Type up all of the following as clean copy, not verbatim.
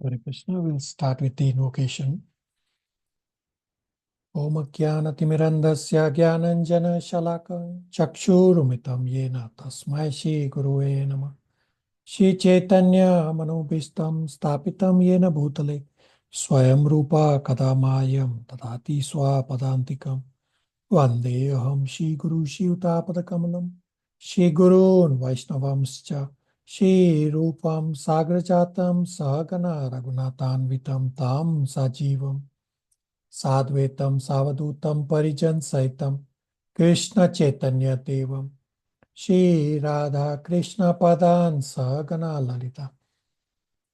Hare Krishna. We'll start with the invocation. Om Jnanatirmirandasya Jnananjana Shalaka Chakshurumitam Yena Tasmai Shri Gurave Namah. Shri Chaitanya Manobhistam Stapitam Yena Bhutale Swayam Rupa Kadamayam Tadati Swapadantikam Vandeham Shri Guru Shri Utapadakamalam Shri Gurun Vaishnavamscha Shri Rupam Sagrajatam Sahagana Raghunathanvitam Tam Sajivam Sadvetam Savadutam Parijan Saitam Krishna Chaitanya Devam Shri Radha Krishna Padan Sahagana Lalita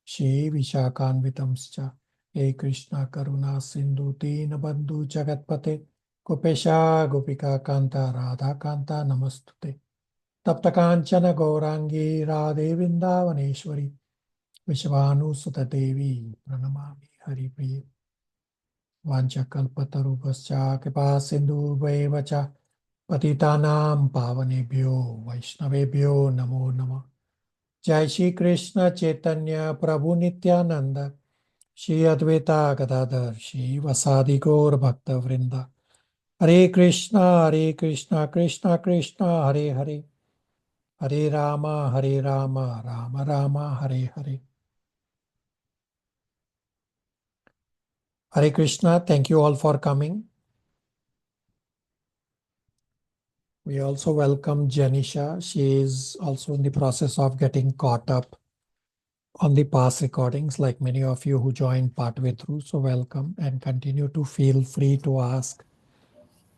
Shri Vishakhanvitamscha He Krishna Karuna Sindhu Dinabandhu Jagatpate Gopesha Gopika Kanta Radha Kanta Namastute Tapta Kanchana Gaurangi Radhe Vrindavaneshwari Vishvanu Sutta Devi Pranamami Hari Priya Vanchakalpatarubhascha Kripa Sindhu Vacha Patitanam Pavanebhyo Vaishnavebhyo Namo Namah. Jai Shri Krishna Chaitanya Prabhu Nityananda Shri Advaita Gadadhar Shri Vasadi Gaur Bhakta Vrinda Hare Krishna Krishna Krishna Hare Hare Hare Rama Rama Rama Hare Hare. Hare Krishna, thank you all for coming. We also welcome Janisha. She is also in the process of getting caught up on the past recordings, like many of you who joined partway through. So welcome, and continue to feel free to ask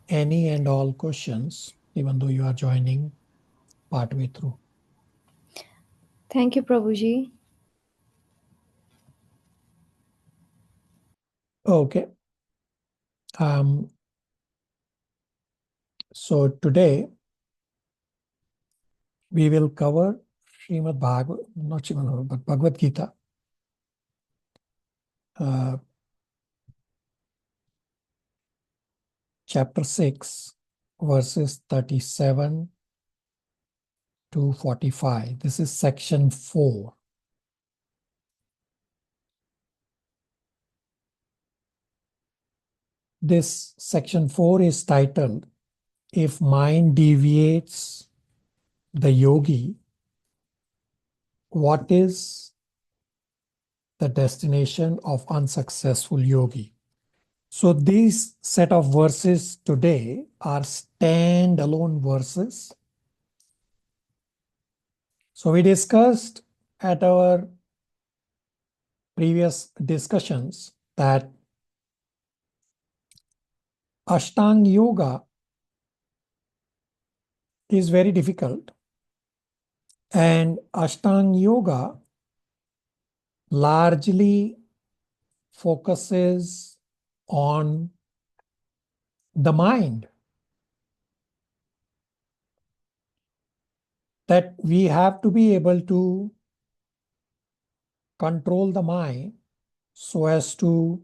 any and all questions, even though you are joining partway through. Thank you, Prabhuji. Okay. So today we will cover Srimad Bhagavad, not Srimad Bhagavad, but Bhagavad Gita. Chapter 6, verses 37 to 45. This is section 4. This section 4 is titled, If Mind Deviates the Yogi, What is the Destination of Unsuccessful Yogi? So these set of verses today are standalone verses. So we discussed at our previous discussions that Ashtanga Yoga is very difficult, and Ashtanga Yoga largely focuses on the mind. That we have to be able to control the mind so as to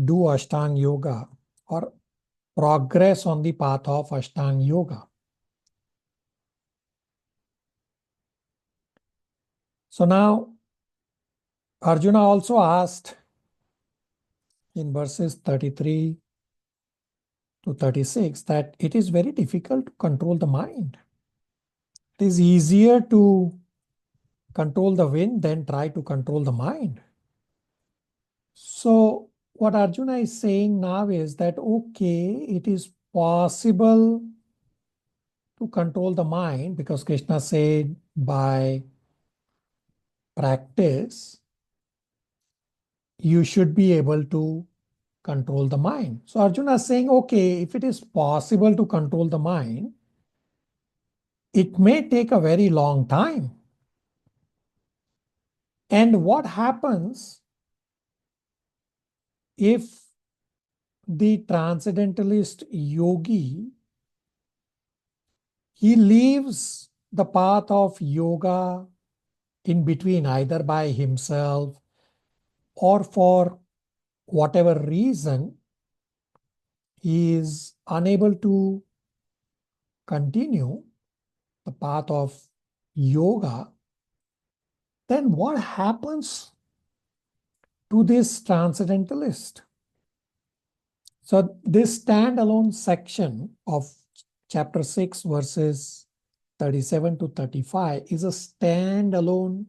do Ashtanga Yoga or progress on the path of Ashtanga Yoga. So now Arjuna also asked in verses 33 to 36 that it is very difficult to control the mind. It is easier to control the wind than try to control the mind. So what Arjuna is saying now is that, okay, it is possible to control the mind because Krishna said by practice, you should be able to control the mind. So Arjuna is saying, okay, if it is possible to control the mind, it may take a very long time. And what happens if the transcendentalist yogi, he leaves the path of yoga in between, either by himself or for whatever reason, he is unable to continue the path of yoga, then what happens to this transcendentalist. So this standalone section of chapter 6 verses 37 to 35 is a standalone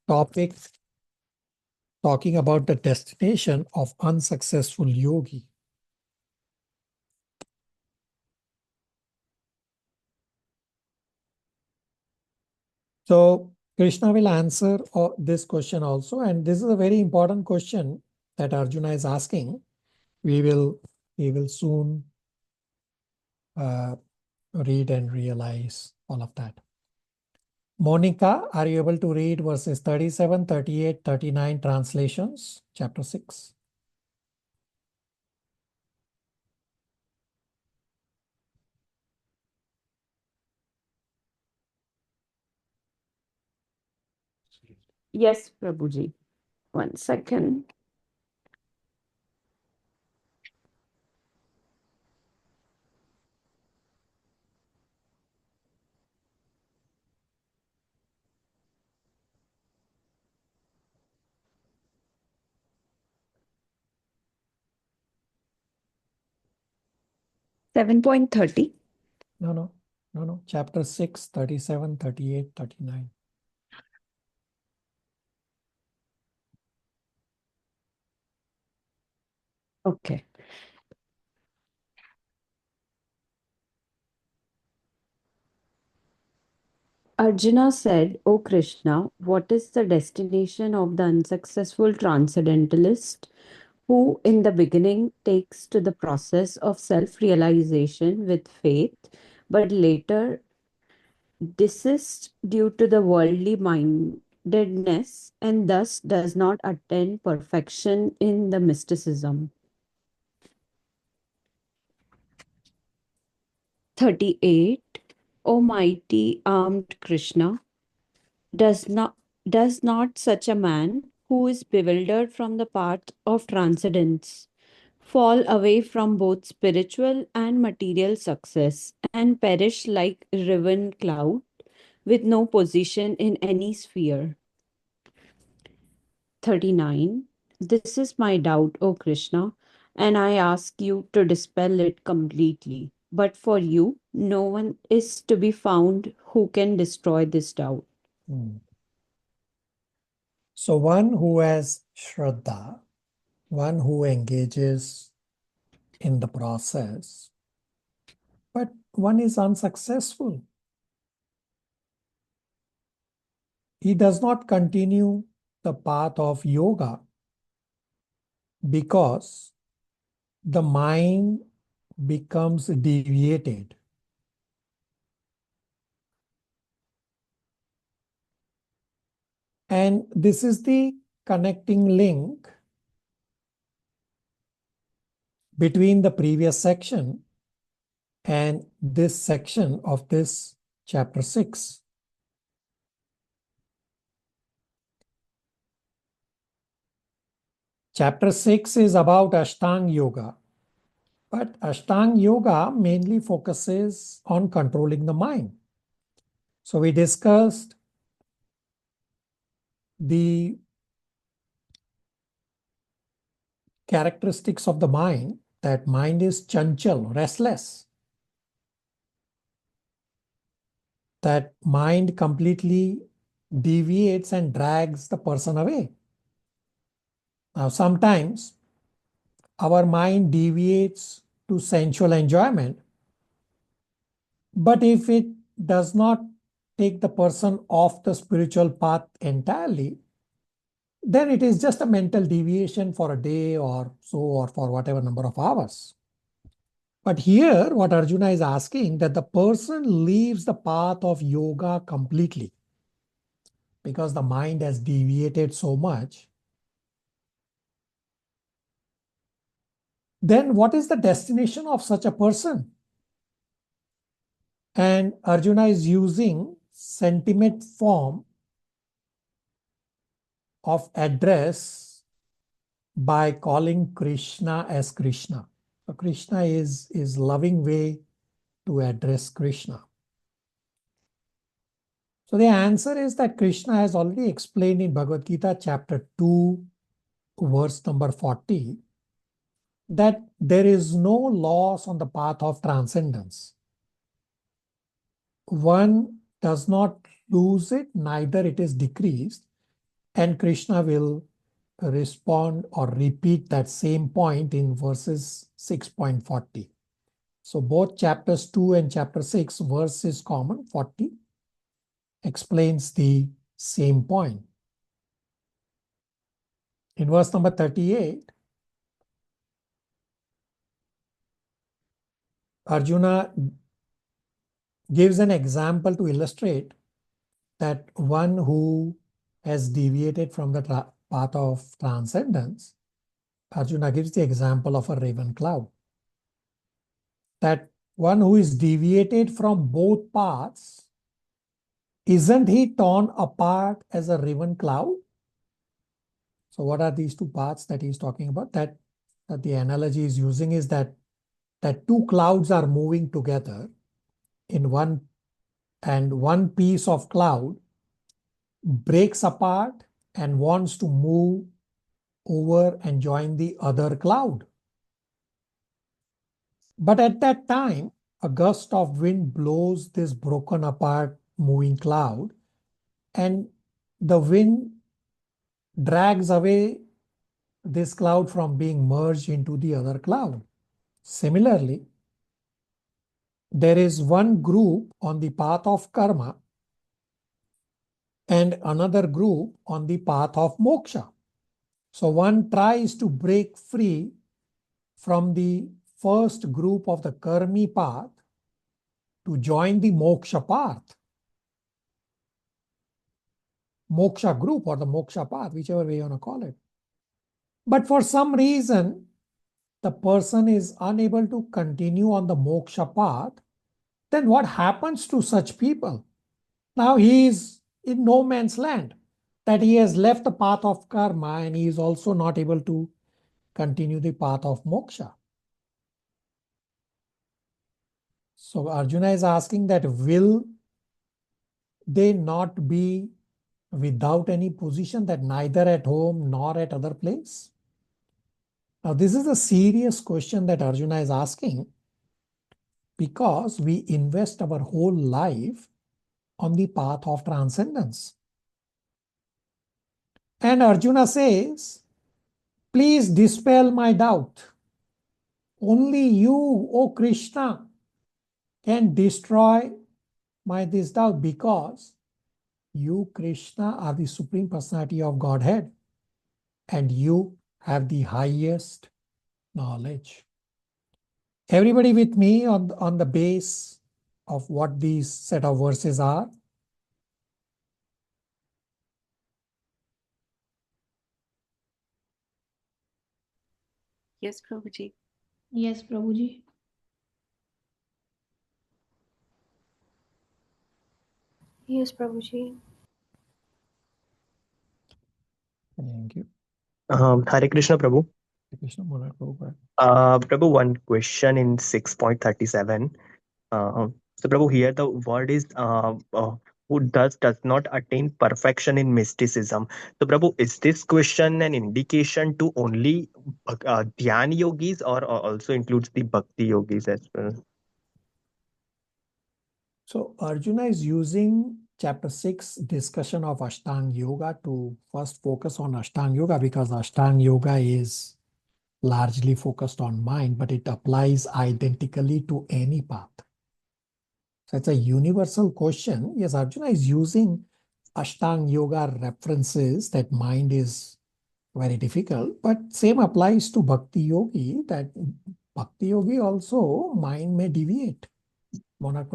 topic talking about the destination of unsuccessful yogi. So Krishna will answer this question also, and this is a very important question that Arjuna is asking. We will soon read and realize all of that. Monica, are you able to read verses 37, 38, 39 translations, chapter 6? Yes, Prabhuji. 1 second. $7.30. No. Chapter 6, 37, 38, 39. Okay. Arjuna said, O Krishna, what is the destination of the unsuccessful transcendentalist who, in the beginning, takes to the process of self realization with faith, but later desists due to the worldly mindedness and thus does not attain perfection in the mysticism? 38. O mighty armed Krishna, does not such a man who is bewildered from the path of transcendence fall away from both spiritual and material success and perish like riven cloud with no position in any sphere? 39. This is my doubt, O Krishna, and I ask you to dispel it completely. But for you, no one is to be found who can destroy this doubt. So one who has Shraddha, one who engages in the process, but one is unsuccessful. He does not continue the path of yoga because the mind becomes deviated. And this is the connecting link between the previous section and this section of this chapter 6. Chapter 6 is about Ashtanga Yoga, but Ashtanga Yoga mainly focuses on controlling the mind. So we discussed the characteristics of the mind, that mind is chanchal, restless. That mind completely deviates and drags the person away. Now, sometimes our mind deviates to sensual enjoyment, but if it does not take the person off the spiritual path entirely, then it is just a mental deviation for a day or so, or for whatever number of hours. But here, what Arjuna is asking, that the person leaves the path of yoga completely because the mind has deviated so much. Then what is the destination of such a person? And Arjuna is using sentiment form of address by calling Krishna as Krishna. So Krishna is loving way to address Krishna. So the answer is that Krishna has already explained in Bhagavad Gita chapter 2, verse number 40, that there is no loss on the path of transcendence. One does not lose it, neither it is decreased. And Krishna will respond or repeat that same point in verses 6.40. So both chapters 2 and chapter 6, verse is common, 40, explains the same point. In verse number 38, Arjuna gives an example to illustrate that one who has deviated from the path of transcendence. Arjuna gives the example of a raven cloud. That one who is deviated from both paths, isn't he torn apart as a raven cloud? So what are these two paths that he's talking about? That the analogy is using is that two clouds are moving together in one, and one piece of cloud breaks apart and wants to move over and join the other cloud. But at that time, a gust of wind blows this broken apart moving cloud, and the wind drags away this cloud from being merged into the other cloud. Similarly, there is one group on the path of karma and another group on the path of moksha. So one tries to break free from the first group of the karmi path to join the moksha path. Moksha group or the moksha path, whichever way you want to call it. But for some reason, the person is unable to continue on the moksha path. Then what happens to such people? Now he is in no man's land, that he has left the path of karma and he is also not able to continue the path of moksha. So Arjuna is asking that will they not be without any position, that neither at home nor at other place? Now this is a serious question that Arjuna is asking, because we invest our whole life on the path of transcendence. And Arjuna says, please dispel my doubt. Only you, O Krishna, can destroy this doubt, because you, Krishna, are the Supreme Personality of Godhead, and you have the highest knowledge. Everybody with me on the base of what these set of verses are? Yes, Prabhuji. Yes, Prabhuji. Yes, Prabhuji. Thank you. Hare Krishna, Prabhu. Krishna Monarch Prabhupada. Prabhu, one question in 6.37. So, Prabhu, here the word is who does not attain perfection in mysticism. So, Prabhu, is this question an indication to only Dhyan yogis, or also includes the Bhakti yogis as well? So Arjuna is using chapter 6 discussion of Ashtanga Yoga to first focus on Ashtanga Yoga, because Ashtanga Yoga is largely focused on mind, but it applies identically to any path. So it's a universal question. Yes, Arjuna is using Ashtanga Yoga references that mind is very difficult, but same applies to Bhakti Yogi, that Bhakti Yogi also mind may deviate. Monarch.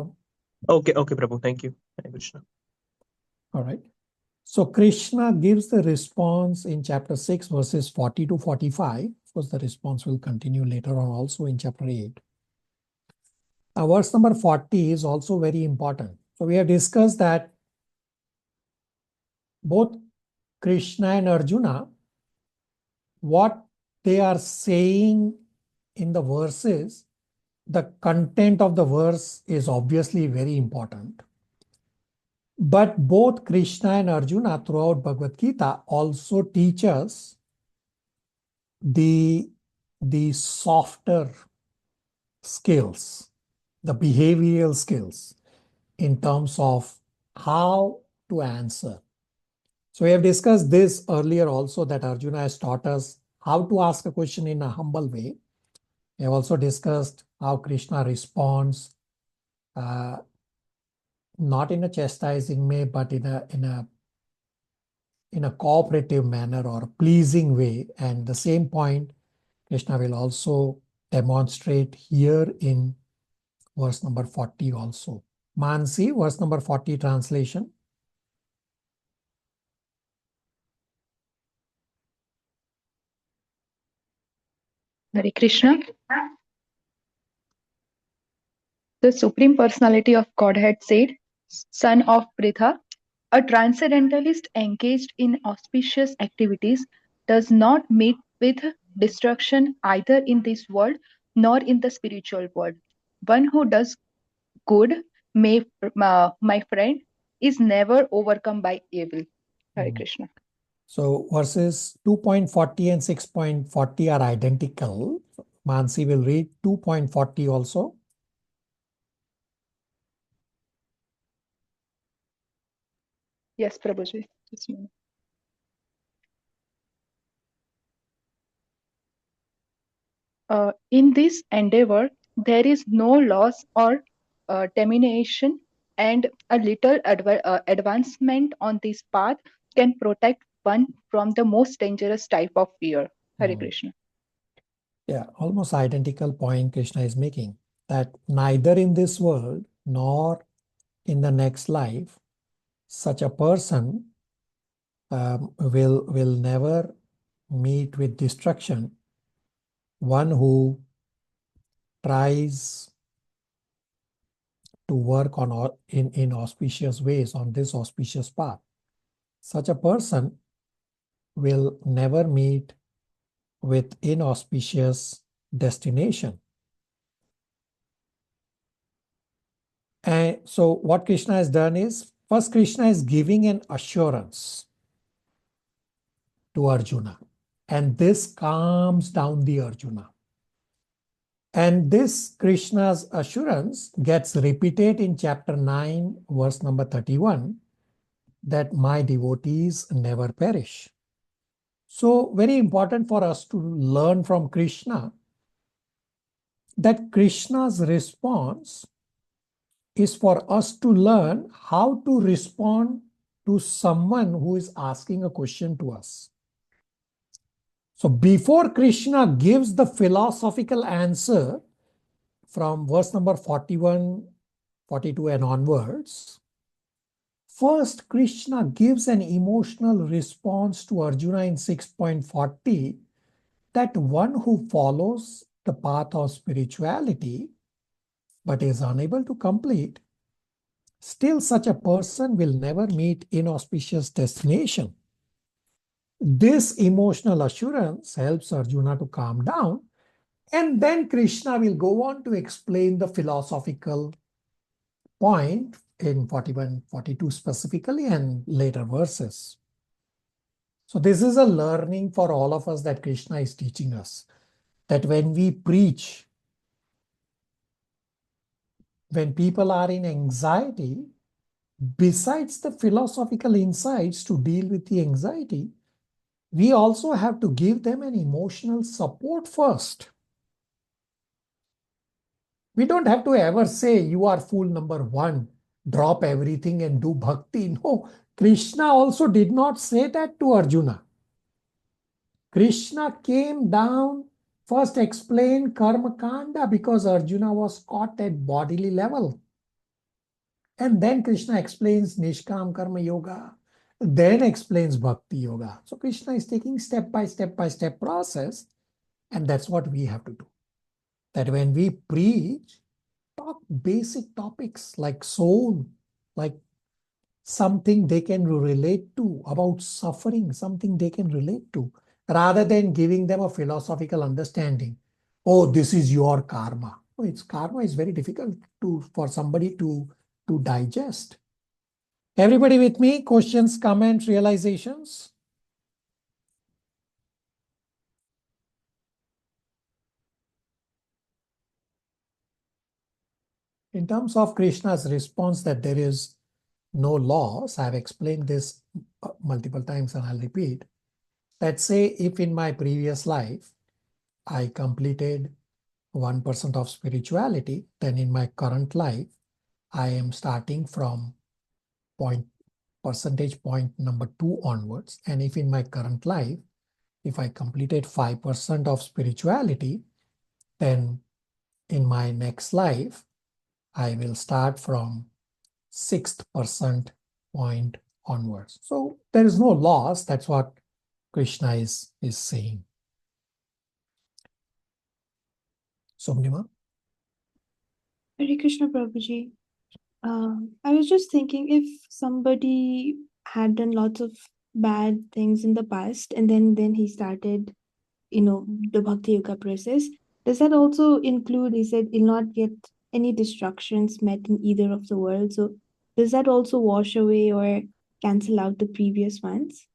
Okay, Prabhu, thank you. Hare Krishna. All right. So Krishna gives the response in chapter 6, verses 40 to 45. Of course, the response will continue later on also in chapter 8. Now, verse number 40 is also very important. So we have discussed that both Krishna and Arjuna, what they are saying in the verses, the content of the verse is obviously very important. But both Krishna and Arjuna throughout Bhagavad Gita also teach us the softer skills, the behavioral skills in terms of how to answer. So we have discussed this earlier also, that Arjuna has taught us how to ask a question in a humble way. We have also discussed how Krishna responds, not in a chastising way, but in a cooperative manner or pleasing way. And the same point Krishna will also demonstrate here in verse number 40 also. Mansi, verse number 40 translation. Hare Krishna. The Supreme Personality of Godhead said, Son of Pritha, a transcendentalist engaged in auspicious activities does not meet with destruction either in this world nor in the spiritual world. One who does good, my friend, is never overcome by evil. Hare Krishna. So verses 2.40 and 6.40 are identical. Mansi will read 2.40 also. Yes, Prabhuji. Just a minute. In this endeavor, there is no loss or termination, and a little advancement on this path can protect one from the most dangerous type of fear. Hare Krishna. Yeah, almost identical point Krishna is making, that neither in this world nor in the next life, such a person will never meet with destruction. One who tries to work on in auspicious ways on this auspicious path, such a person will never meet with inauspicious destination. And so what Krishna has done is, first Krishna is giving an assurance to Arjuna, and this calms down the Arjuna. And this Krishna's assurance gets repeated in chapter 9, verse number 31, that my devotees never perish. So very important for us to learn from Krishna that Krishna's response is for us to learn how to respond to someone who is asking a question to us. So before Krishna gives the philosophical answer from verse number 41, 42 and onwards, first Krishna gives an emotional response to Arjuna in 6.40, that one who follows the path of spirituality but is unable to complete, still such a person will never meet inauspicious destination. This emotional assurance helps Arjuna to calm down, and then Krishna will go on to explain the philosophical point in 41, 42 specifically, and later verses. So this is a learning for all of us that Krishna is teaching us, that when we preach, when people are in anxiety, besides the philosophical insights to deal with the anxiety, we also have to give them an emotional support first. We don't have to ever say, you are fool number one, drop everything and do bhakti. No, Krishna also did not say that to Arjuna. Krishna came down, first explained karma kanda because Arjuna was caught at bodily level. And then Krishna explains Nishkam Karma Yoga, then explains Bhakti Yoga. So Krishna is taking step by step process, and that's what we have to do. That when we preach, talk basic topics like soul, like something they can relate to, about suffering, something they can relate to, rather than giving them a philosophical understanding. Oh, this is your karma. Oh, karma is very difficult for somebody to digest. Everybody with me? Questions, comments, realizations? In terms of Krishna's response that there is no loss, I've explained this multiple times and I'll repeat. Let's say if in my previous life, I completed 1% of spirituality, then in my current life, I am starting from percentage point number 2 onwards. And if in my current life, if I completed 5% of spirituality, then in my next life, I will start from 6th percent point onwards. So there is no loss. That's what Krishna is saying. Somnima? Hare Krishna Prabhuji. I was just thinking if somebody had done lots of bad things in the past and then he started, the Bhakti Yoga process, does that also include, he said, he'll not get any destructions met in either of the worlds. So does that also wash away or cancel out the previous ones?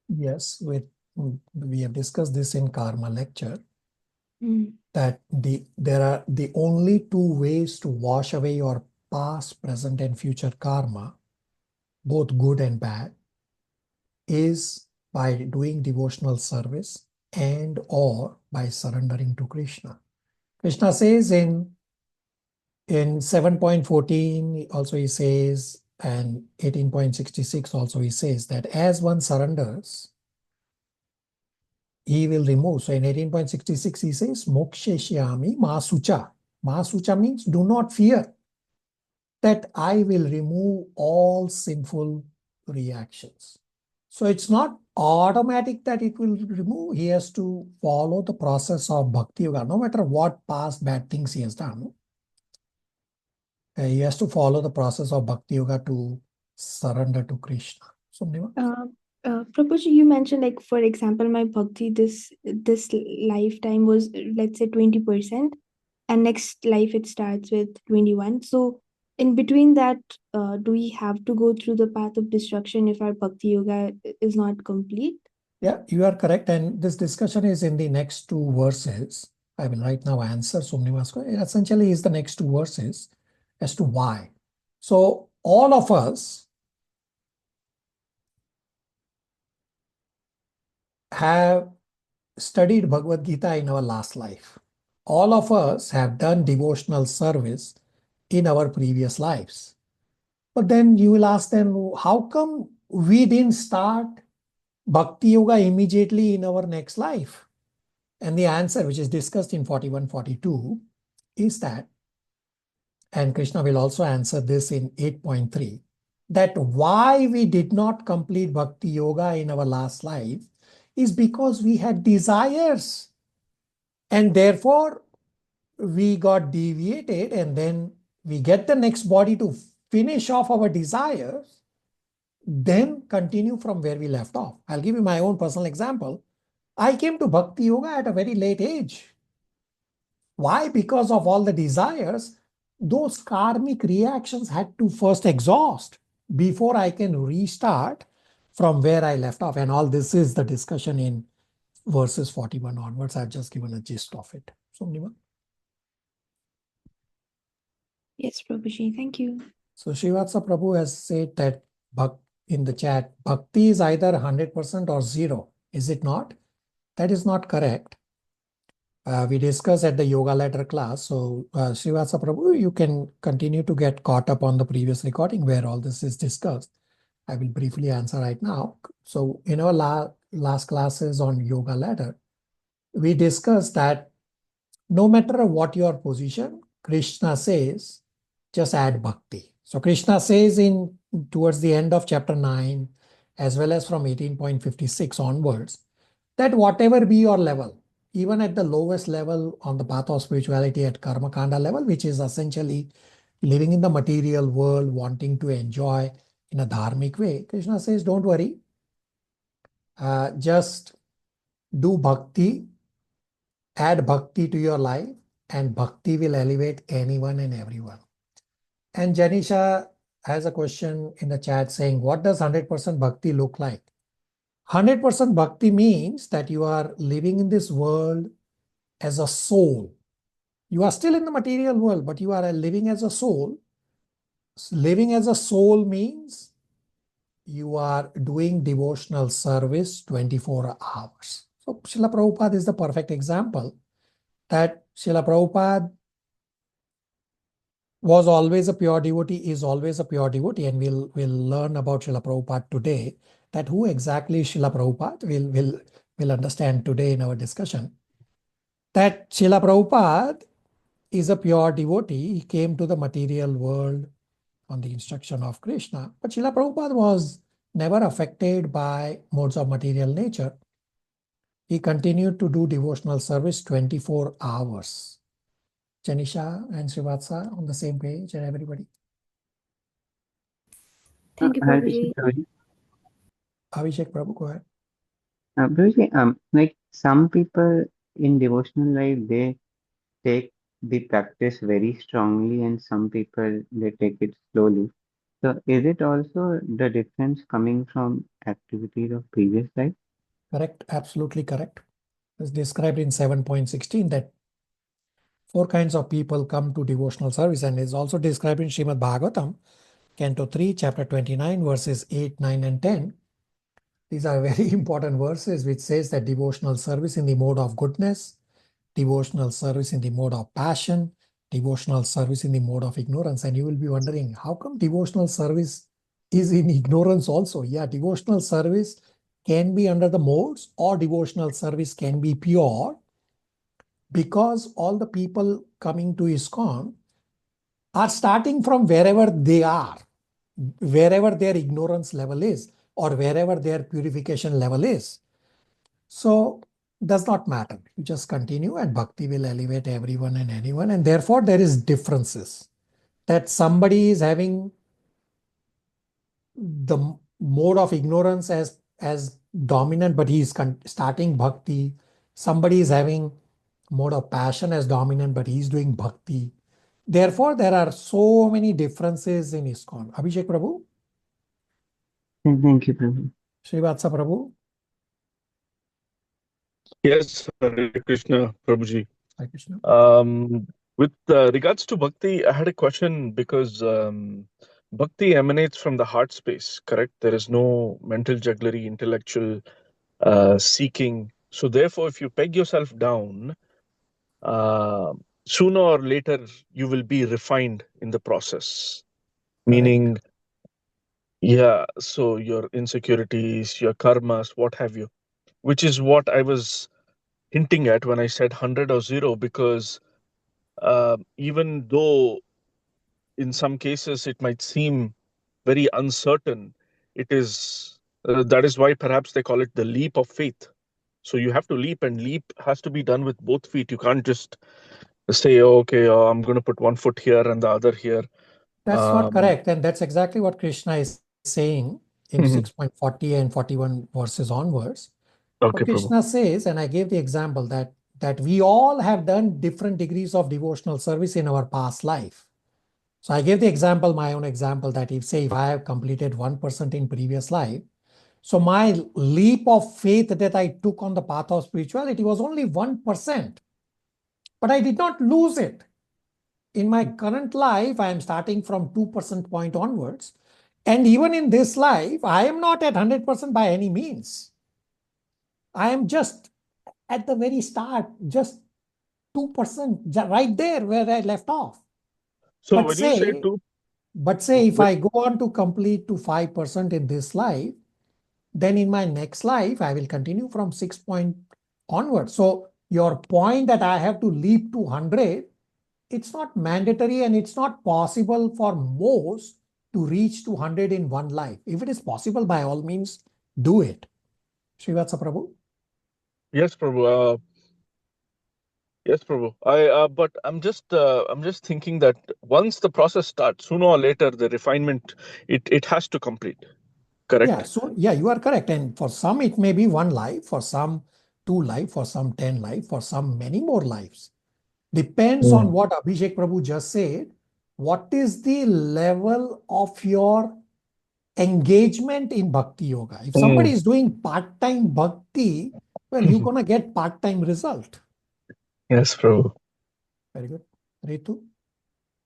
Yes, we have discussed this in Karma lecture. Mm. That there are the only 2 ways to wash away your past, present, and future karma, both good and bad, is by doing devotional service and or by surrendering to Krishna. Krishna says in 7.14 also he says, and 18.66 also he says that as one surrenders, he will remove. So in 18.66 he says, Moksheshyami Masucha. Masucha means do not fear that I will remove all sinful reactions. So it's not automatic that it will remove. He has to follow the process of Bhakti Yoga, no matter what past bad things he has done. He has to follow the process of Bhakti Yoga to surrender to Krishna. Somnima? Prabhuji, you mentioned, like, for example, my bhakti this lifetime was, let's say, 20%, and next life it starts with 21. So in between that, do we have to go through the path of destruction if our bhakti yoga is not complete? Yeah, you are correct. And this discussion is in the next 2 verses. I will right now answer Somnima's question. It essentially is the next 2 verses as to why. So all of us have studied Bhagavad Gita in our last life. All of us have done devotional service in our previous lives. But then you will ask them, how come we didn't start Bhakti Yoga immediately in our next life? And the answer, which is discussed in 41-42, is that, and Krishna will also answer this in 8.3, that why we did not complete Bhakti Yoga in our last life is because we had desires. And therefore, we got deviated, and then we get the next body to finish off our desires, then continue from where we left off. I'll give you my own personal example. I came to Bhakti Yoga at a very late age. Why? Because of all the desires, those karmic reactions had to first exhaust before I can restart from where I left off. And all this is the discussion in verses 41 onwards. I've just given a gist of it. Somnima? Yes, Prabhuji, thank you. So Srivatsa Prabhu has said that in the chat, Bhakti is either 100% or 0. Is it not? That is not correct. We discussed at the yoga ladder class. So Srivatsa Prabhu, you can continue to get caught up on the previous recording where all this is discussed. I will briefly answer right now. So in our last classes on yoga ladder, we discussed that no matter what your position, Krishna says, just add bhakti. So Krishna says towards the end of chapter 9, as well as from 18.56 onwards, that whatever be your level, even at the lowest level on the path of spirituality at Karma Kanda level, which is essentially living in the material world, wanting to enjoy in a dharmic way, Krishna says, don't worry. Just do bhakti, add bhakti to your life, and bhakti will elevate anyone and everyone. And Janisha has a question in the chat saying, what does 100% bhakti look like? 100% bhakti means that you are living in this world as a soul. You are still in the material world, but you are living as a soul. Living as a soul means you are doing devotional service 24 hours. So Srila Prabhupada is the perfect example that Srila Prabhupada was always a pure devotee, is always a pure devotee, and we'll learn about Srila Prabhupada today, that who exactly is Srila Prabhupada, we'll understand today in our discussion. That Srila Prabhupada is a pure devotee. He came to the material world on the instruction of Krishna. But Srila Prabhupada was never affected by modes of material nature. He continued to do devotional service 24 hours. Janisha and Srivatsa on the same page, and everybody. Thank you, Hare Prabhuji. Krishna, Prabhuji. Abhishek Prabhu, go ahead. Prabhuji, like some people in devotional life, they take the practice very strongly, and some people they take it slowly. So, is it also the difference coming from activities of previous life? Correct, absolutely correct. It's described in 7.16 that 4 kinds of people come to devotional service, and is also described in Srimad Bhagavatam, Canto 3, Chapter 29, verses 8, 9, and 10. These are very important verses which says that devotional service in the mode of goodness, devotional service in the mode of passion, devotional service in the mode of ignorance. And you will be wondering, how come devotional service is in ignorance also? Yeah, devotional service can be under the modes, or devotional service can be pure, because all the people coming to ISKCON are starting from wherever they are, wherever their ignorance level is, or wherever their purification level is. So does not matter. You just continue, and bhakti will elevate everyone and anyone. And therefore there is differences, that somebody is having the mode of ignorance as dominant, but he is starting bhakti. Somebody is having mode of passion as dominant, but he is doing bhakti. Therefore there are so many differences in ISKCON. Abhishek Prabhu? Thank you, Prabhu. Srivatsa Prabhu? Yes, Hare Krishna, Prabhuji. Hare Krishna. With regards to bhakti, I had a question because bhakti emanates from the heart space, correct? There is no mental jugglery, intellectual seeking. So therefore, if you peg yourself down, sooner or later you will be refined in the process. Correct. Meaning, yeah, so your insecurities, your karmas, what have you, which is what I was hinting at when I said 100 or 0, because even though in some cases it might seem very uncertain, it is that is why perhaps they call it the leap of faith. So you have to leap, and leap has to be done with both feet. You can't just say, oh, okay, I'm going to put one foot here and the other here. That's not correct. And that's exactly what Krishna is saying in 6.40 and 41 verses onwards. Okay, What Krishna says, and I gave the example that we all have done different degrees of devotional service in our past life. So I gave the example, my own example, that if I have completed 1% in previous life, so my leap of faith that I took on the path of spirituality was only 1%, but I did not lose it. In my current life, I am starting from 2% point onwards. And even in this life, I am not at 100% by any means. I am just at the very start, just 2%, right there where I left off. So But when you say say if I go on to complete to 5% in this life, then in my next life, I will continue from 6 point onward. So your point that I have to leap to 100, it's not mandatory, and it's not possible for most to reach to 100 in one life. If it is possible, by all means, do it. Srivatsa Prabhu? Yes, Prabhu. Yes, Prabhu. But I'm just thinking that once the process starts, sooner or later, the refinement it has to complete. Correct? Yeah. So yeah, you are correct. And for some, it may be 1 life, for some 2 life, for some 10 life, for some many more lives. Depends on what Abhishek Prabhu just said. what is the level of your engagement in bhakti yoga? If somebody is doing part-time bhakti, well, you're going to get part-time result. Yes, Prabhu. Very good. Ritu?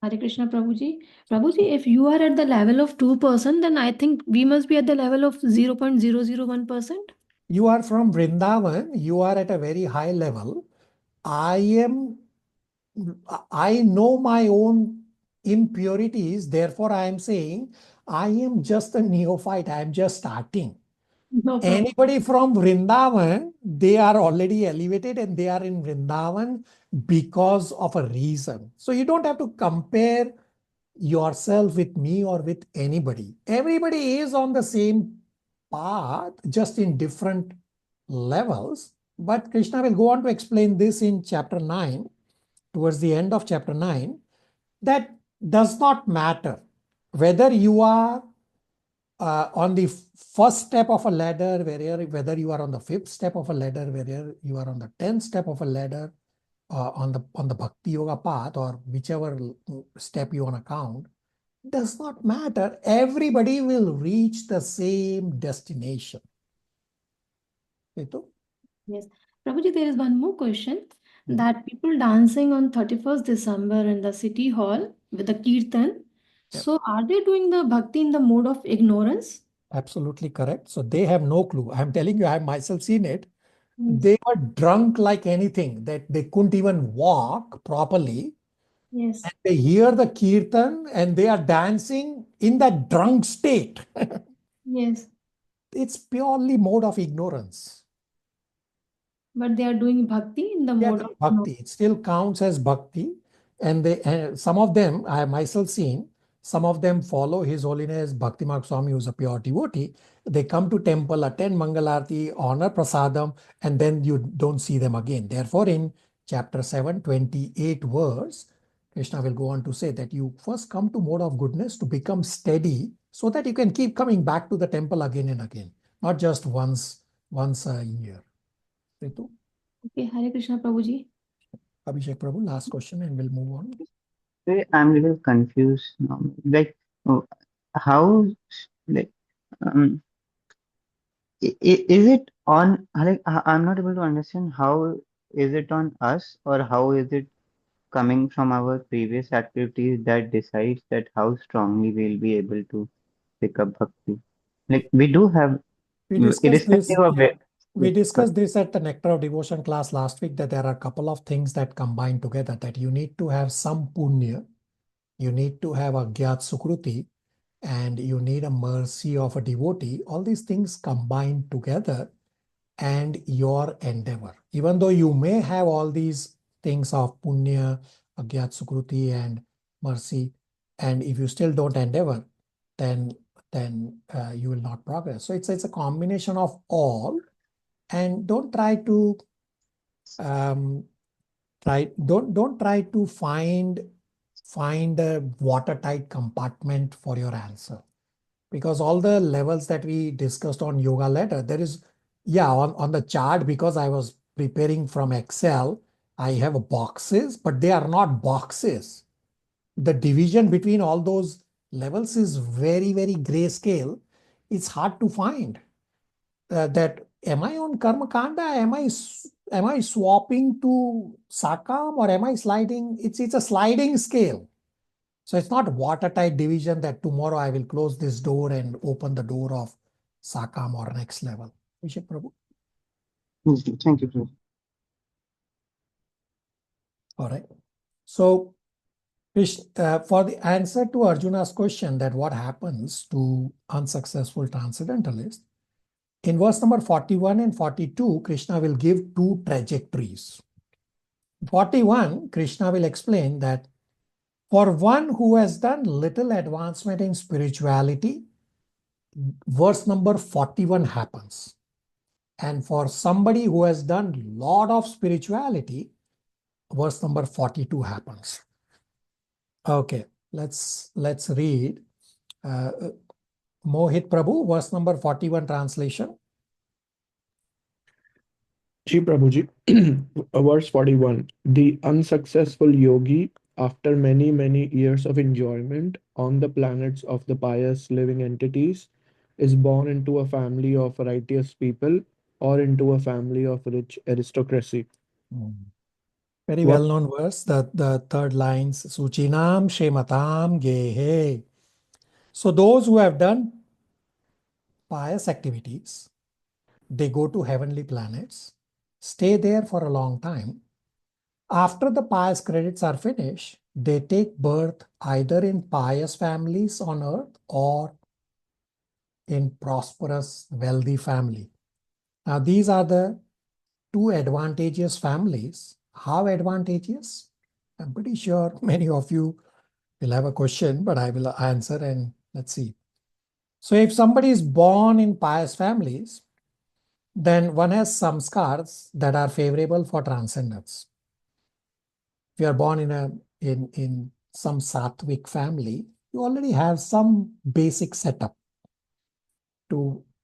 Hare Krishna Prabhuji. Prabhuji, if you are at the level of 2%, then I think we must be at the level of 0.001%. You are from Vrindavan. You are at a very high level. I know my own impurities. Therefore, I am saying I am just a neophyte. I am just starting. No problem. Anybody from Vrindavan, they are already elevated and they are in Vrindavan because of a reason. So you don't have to compare yourself with me or with anybody. Everybody is on the same path, just in different levels. But Krishna will go on to explain this in chapter 9, towards the end of chapter 9, that does not matter whether you are on the first step of a ladder, whether you are on the fifth step of a ladder, whether you are on the 10th step of a ladder, on the bhakti yoga path, or whichever step you want to count, does not matter. Everybody will reach the same destination. Ritu? Yes. Prabhuji, there is one more question. That people dancing on 31st December in the city hall with the kirtan. Yep. So are they doing the bhakti in the mode of ignorance? Absolutely correct. So they have no clue. I'm telling you, I have myself seen it. Yes. They were drunk like anything, that they couldn't even walk properly. Yes. And they hear the kirtan and they are dancing in that drunk state. Yes. It's purely mode of ignorance. But they are doing bhakti in the They are mode doing of bhakti. It still counts as bhakti. And some of them, I have myself seen, some of them follow His Holiness Bhakti Marg Swami, who's a pure devotee. They come to temple, attend Mangalarti, honor Prasadam, and then you don't see them again. Therefore, in chapter 7, 28 verse, Krishna will go on to say that you first come to mode of goodness to become steady so that you can keep coming back to the temple again and again, not just once a year. Ritu? Okay, Hare Krishna Prabhuji. Abhishek Prabhu, last question and we'll move on. I'm a little confused now. Like, how, like, is it on, like, I'm not able to understand how is it on us, or how is it coming from our previous activities that decides that how strongly we'll be able to pick up bhakti. Like, we do have, We discussed this. irrespective of Yeah, it. we discussed this at the Nectar of Devotion class last week, that there are a couple of things that combine together, that you need to have some punya, you need to have a gyat sukruti, and you need a mercy of a devotee. All these things combine together and your endeavor. Even though you may have all these things of punya, agyat sukruti, and mercy, and if you still don't endeavor, then you will not progress. So it's a combination of all, and don't try to don't try to find a watertight compartment for your answer, because all the levels that we discussed on yoga ladder, there is, yeah, on the chart, because I was preparing from Excel, I have boxes, but they are not boxes. The division between all those levels is very, very grayscale. It's hard to find that am I on Karma Kanda? Am I swapping to Sakam, or am I sliding? It's a sliding scale. So it's not watertight division that tomorrow I will close this door and open the door of Sakam or next level. Vishek Prabhu. Thank you, Prabhu. All right. So for the answer to Arjuna's question, that what happens to unsuccessful transcendentalists, in verse number 41 and 42, Krishna will give two trajectories. 41, Krishna will explain that for one who has done little advancement in spirituality, verse number 41 happens. And for somebody who has done lot of spirituality, verse number 42 happens. Okay, let's read. Mohit Prabhu, verse number 41 translation. Ji Prabhuji, verse 41. The unsuccessful yogi after many, many years of enjoyment on the planets of the pious living entities, is born into a family of righteous people or into a family of rich aristocracy. Very What well-known verse, the third lines, Suchinam Shematam Gehe. So those who have done pious activities, they go to heavenly planets, stay there for a long time. After the pious credits are finished, they take birth either in pious families on earth or in prosperous, wealthy family. Now, these are the two advantageous families. How advantageous? I'm pretty sure many of you will have a question, but I will answer and let's see. So if somebody is born in pious families, then one has samskars that are favorable for transcendence. If you are born in some sattvic family, you already have some basic setup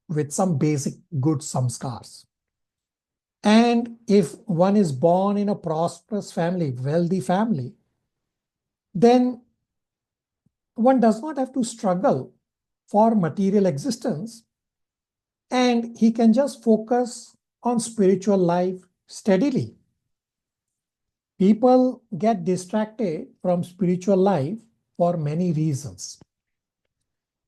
with some basic good samskars. And if one is born in a prosperous family, wealthy family, then one does not have to struggle for material existence, and he can just focus on spiritual life steadily. People get distracted from spiritual life for many reasons.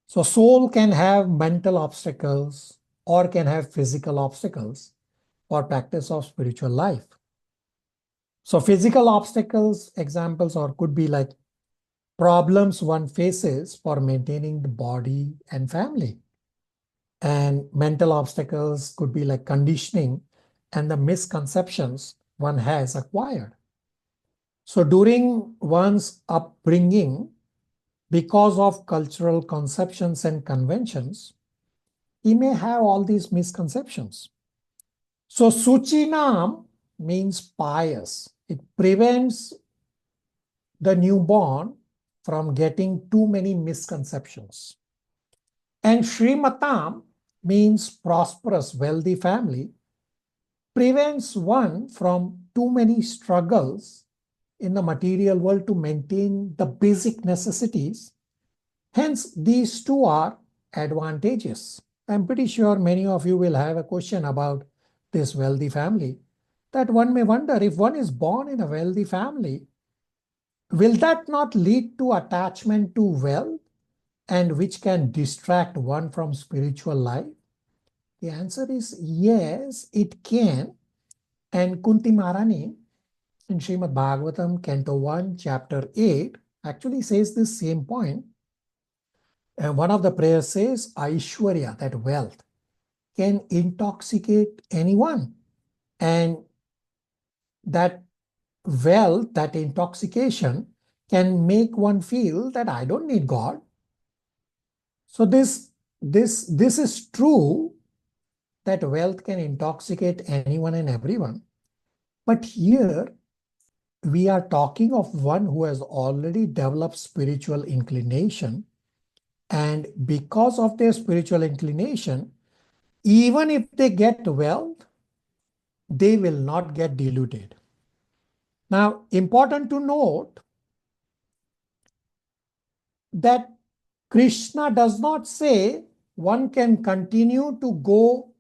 So soul can have mental obstacles or can have physical obstacles for practice of spiritual life. So physical obstacles, examples or could be like problems one faces for maintaining the body and family. And mental obstacles could be like conditioning and the misconceptions one has acquired. So during one's upbringing, because of cultural conceptions and conventions, he may have all these misconceptions. So Suchinam means pious. It prevents the newborn from getting too many misconceptions. And Srimatam means prosperous, wealthy family, prevents one from too many struggles in the material world to maintain the basic necessities. Hence, these two are advantageous. I'm pretty sure many of you will have a question about this wealthy family, that one may wonder, if one is born in a wealthy family, will that not lead to attachment to wealth and which can distract one from spiritual life? The answer is yes, it can. And Kunti Maharani in Srimad Bhagavatam, Canto 1, Chapter 8, actually says this same point. And one of the prayers says, Aishwarya, that wealth, can intoxicate anyone. And that wealth, that intoxication, can make one feel that I don't need God. So this is true, that wealth can intoxicate anyone and everyone. But here we are talking of one who has already developed spiritual inclination. And because of their spiritual inclination, even if they get wealth, they will not get deluded. Now, important to note that Krishna does not say one can continue to go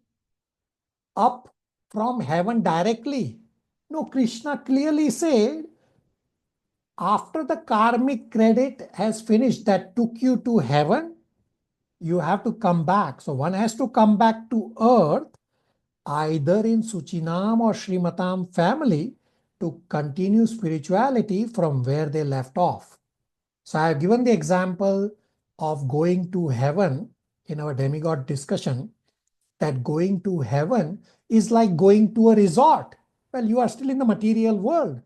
up from heaven directly. No, Krishna clearly said, after the karmic credit has finished that took you to heaven, you have to come back. So one has to come back to earth, either in Suchinam or Srimatam family, to continue spirituality from where they left off. So I have given the example of going to heaven in our demigod discussion, that going to heaven is like going to a resort. Well, you are still in the material world.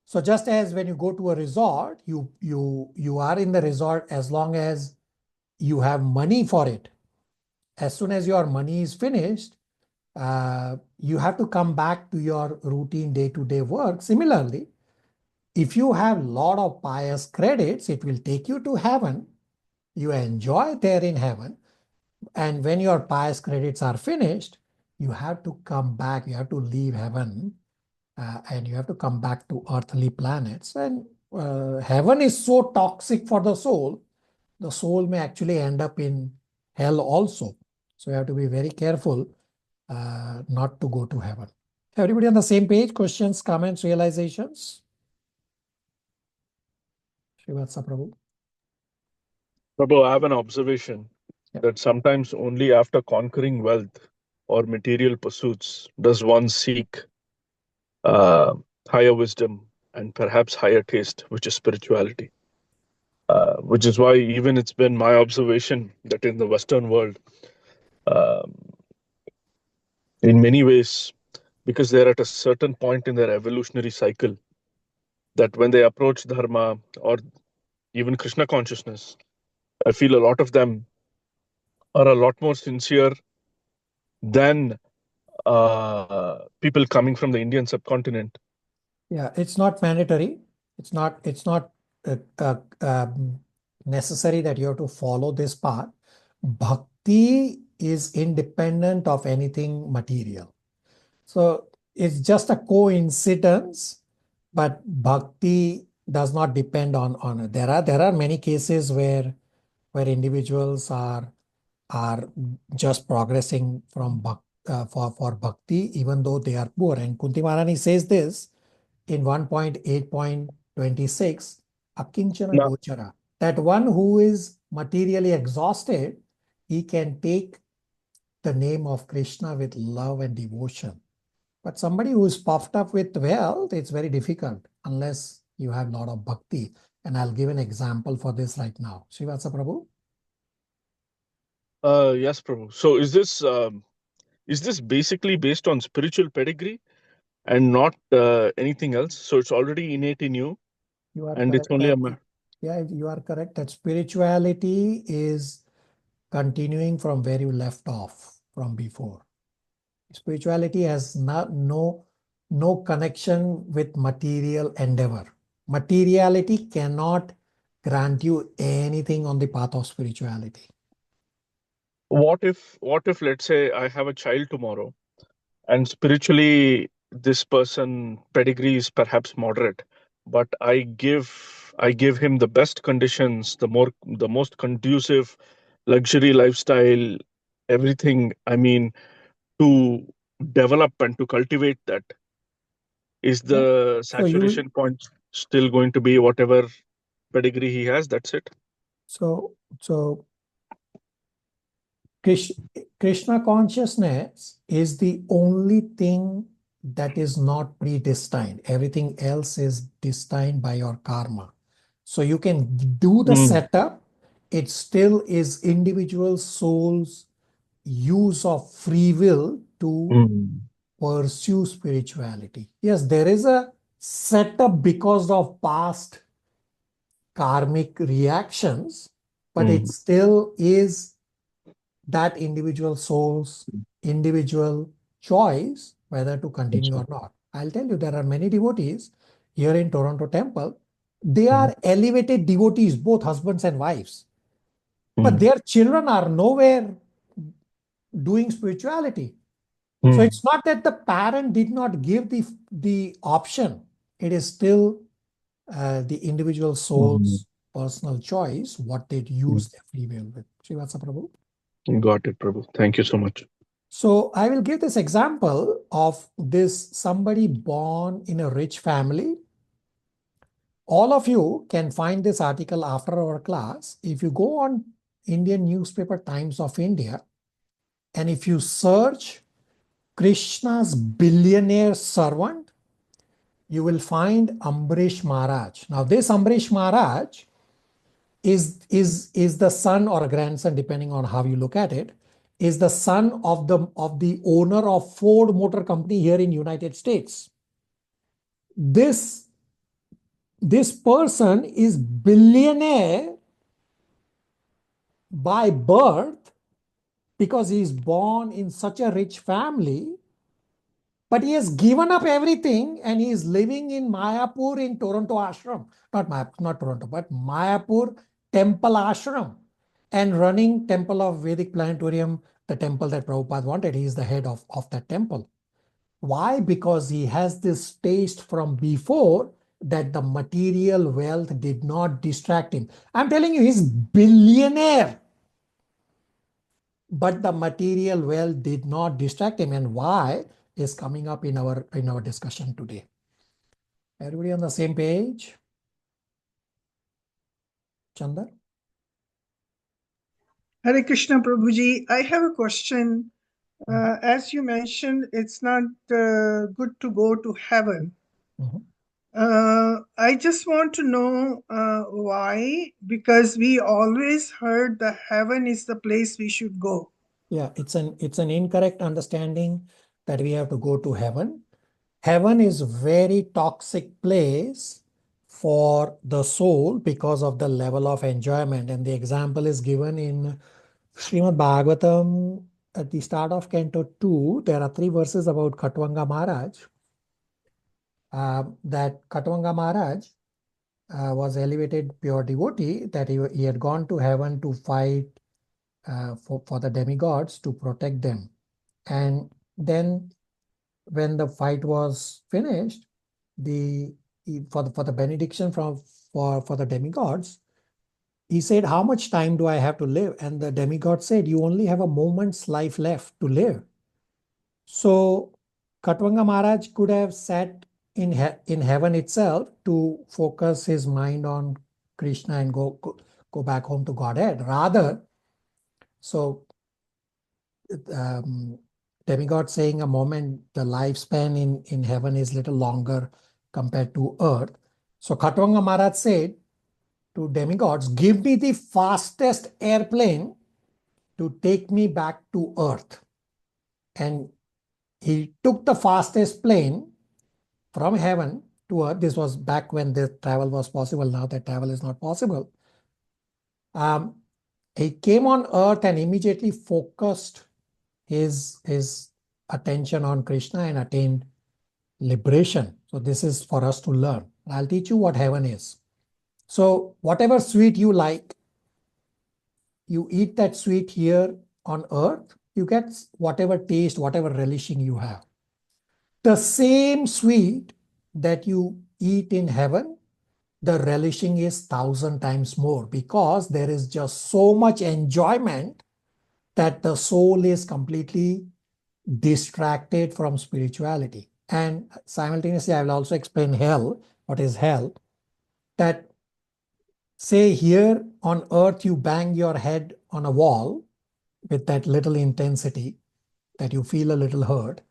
So just as when you go to a resort, you are in the resort as long as you have money for it. As soon as your money is finished, you have to come back to your routine day-to-day work. Similarly, if you have a lot of pious credits, it will take you to heaven. You enjoy there in heaven. And when your pious credits are finished, you have to come back. You have to leave heaven and you have to come back to earthly planets. And heaven is so toxic for the soul may actually end up in hell also. So you have to be very careful not to go to heaven. Everybody on the same page? Questions, comments, realizations? Srivatsa Prabhu. Prabhu, I have an observation Yep. that sometimes only after conquering wealth or material pursuits does one seek higher wisdom and perhaps higher taste, which is spirituality. Which is why even it's been my observation that in the Western world, um, in many ways, because they're at a certain point in their evolutionary cycle, that when they approach dharma or even Krishna consciousness, I feel a lot of them are a lot more sincere than people coming from the Indian subcontinent. Yeah, it's not mandatory. It's not necessary that you have to follow this path. Bhakti is independent of anything material. So it's just a coincidence, but bhakti does not depend on it. There are many cases where individuals are just progressing from for bhakti, even though they are poor. And Kunti Maharani says this in 1.8.26, Akinchana Now, Gochara, that one who is materially exhausted, he can take the name of Krishna with love and devotion. But somebody who is puffed up with wealth, it's very difficult unless you have a lot of bhakti. And I'll give an example for this right now. Srivatsa Prabhu? yes, Prabhu. So is this basically based on spiritual pedigree and not anything else? So it's already innate in you, You are and it's correct. only a Yeah, you are correct that spirituality is continuing from where you left off from before. Spirituality has no connection with material endeavor. Materiality cannot grant you anything on the path of spirituality. What if let's say I have a child tomorrow, and spiritually this person pedigree is perhaps moderate, but I give him the best conditions, the most conducive luxury lifestyle, everything, I mean, to develop and to cultivate that. Is Yeah. the So you saturation point still going to be whatever pedigree he has? That's it. so Krishna consciousness is the only thing that is not predestined. Everything else is destined by your karma. So you can do the setup. It still is individual soul's use of free will to pursue spirituality. Yes, there is a setup because of past karmic reactions, but it still is that individual soul's individual choice whether to continue or not. I'll tell you, there are many devotees here in Toronto Temple. They are elevated devotees, both husbands and wives, but their children are nowhere doing spirituality. So it's not that the parent did not give the option. It is still the individual soul's personal choice what they'd use their free will with. Srivatsa Prabhu? Got it, Prabhu. Thank you so much. So I will give this example of this somebody born in a rich family. All of you can find this article after our class. If you go on Indian newspaper Times of India, and if you search Krishna's billionaire servant, you will find Ambrish Maharaj. Now this Ambrish Maharaj is the son or grandson, depending on how you look at it, is the son of the owner of Ford Motor Company here in United States. This person is billionaire by birth because he is born in such a rich family, but he has given up everything and he is living in Mayapur in Toronto Ashram. Not Toronto, but Mayapur Temple Ashram, and running Temple of Vedic Planetarium, the temple that Prabhupada wanted. He is the head of that temple. Why? Because he has this taste from before that the material wealth did not distract him. I'm telling you, he's billionaire. But the material wealth did not distract him. And why is coming up in our discussion today. Everybody on the same page? Chandar? Hare Krishna Prabhuji, I have a question. As you mentioned, it's not good to go to heaven. I just want to know why, because we always heard that heaven is the place we should go. Yeah, it's an incorrect understanding that we have to go to heaven. Heaven is a very toxic place for the soul because of the level of enjoyment. And the example is given in Srimad Bhagavatam at the start of Canto 2. There are 3 verses about Khatwanga Maharaj. That Khatwanga Maharaj was elevated pure devotee, that he had gone to heaven to fight for the demigods to protect them. And then when the fight was finished, for the benediction for the demigods, he said, how much time do I have to live? And the demigod said, you only have a moment's life left to live. So Khatwanga Maharaj could have sat in heaven itself to focus his mind on Krishna and go back home to Godhead. Rather, so demigod saying a moment, the lifespan in heaven is little longer compared to earth. So Khatwanga Maharaj said to demigods, give me the fastest airplane to take me back to earth. And he took the fastest plane from heaven to earth. This was back when the travel was possible. Now that travel is not possible. He came on earth and immediately focused his attention on Krishna and attained liberation. So this is for us to learn. I'll teach you what heaven is. So whatever sweet you like, you eat that sweet here on earth, you get whatever taste, whatever relishing you have. The same sweet that you eat in heaven, the relishing is 1,000 times more, because there is just so much enjoyment that the soul is completely distracted from spirituality. And simultaneously, I will also explain hell. What is hell? That say here on earth, you bang your head on a wall with that little intensity that you feel a little hurt.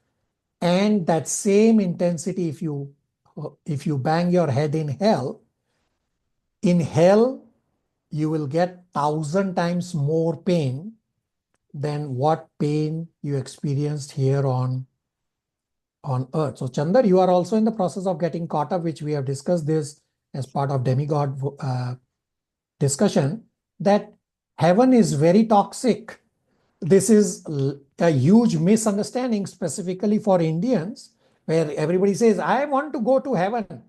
And that same intensity, if you bang your head in hell, you will get 1,000 times more pain than what pain you experienced here on earth. So Chandar, you are also in the process of getting caught up, which we have discussed this as part of demigod discussion, that heaven is very toxic. This is a huge misunderstanding, specifically for Indians, where everybody says, I want to go to heaven.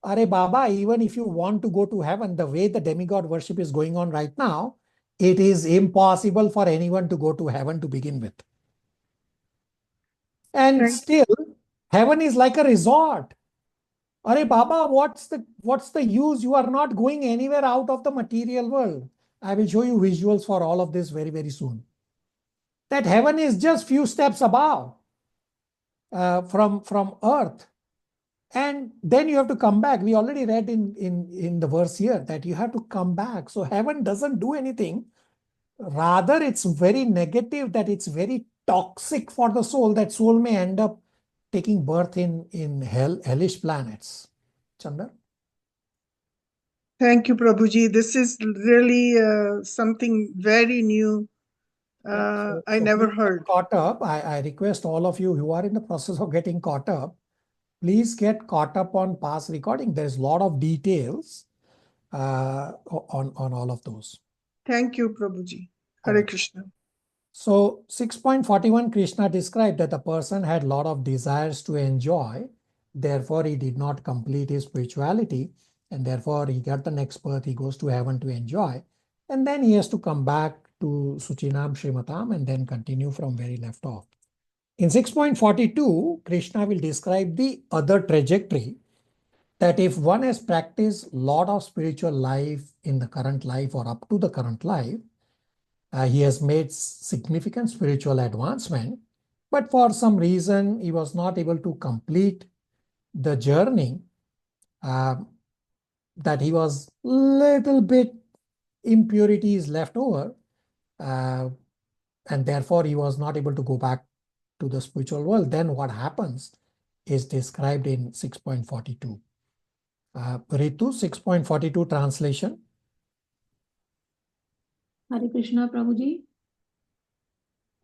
Are Baba, even if you want to go to heaven, the way the demigod worship is going on right now, it is impossible for anyone to go to heaven to begin with. And still, heaven is like a resort. Are Baba, what's the use? You are not going anywhere out of the material world. I will show you visuals for all of this very, very soon. That heaven is just few steps above from earth. And then you have to come back. We already read in the verse here that you have to come back. So heaven doesn't do anything. Rather, it's very negative, that it's very toxic for the soul, that soul may end up taking birth in hellish planets. Chandar? Thank you, Prabhuji. This is really something very new. I never heard. Caught up. I request all of you who are in the process of getting caught up, please get caught up on past recording. There's a lot of details on all of those. Thank you, Prabhuji. Hare Krishna. So 6.41, Krishna described that the person had a lot of desires to enjoy. Therefore, he did not complete his spirituality. And therefore, he got the next birth. He goes to heaven to enjoy. And then he has to come back to Suchinam Srimatam and then continue from where he left off. In 6.42, Krishna will describe the other trajectory, that if one has practiced lot of spiritual life in the current life or up to the current life, he has made significant spiritual advancement, but for some reason he was not able to complete the journey, that he was little bit impurities left over, and therefore he was not able to go back to the spiritual world. Then what happens is described in 6.42. Ritu, 6.42 translation. Hare Krishna Prabhuji.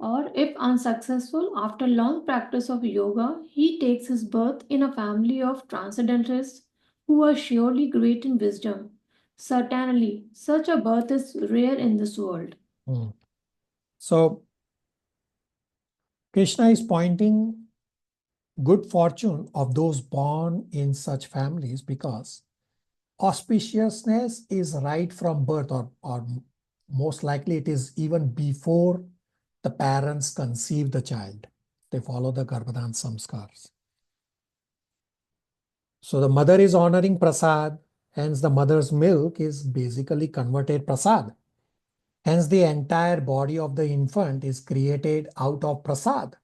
Or if unsuccessful, after long practice of yoga, he takes his birth in a family of transcendentalists who are surely great in wisdom. Certainly, such a birth is rare in this world. So, Krishna is pointing good fortune of those born in such families, because auspiciousness is right from birth, or most likely it is even before the parents conceive the child. They follow the Garbhadan samskars. So the mother is honoring prasad, hence the mother's milk is basically converted prasad. Hence the entire body of the infant is created out of prasad.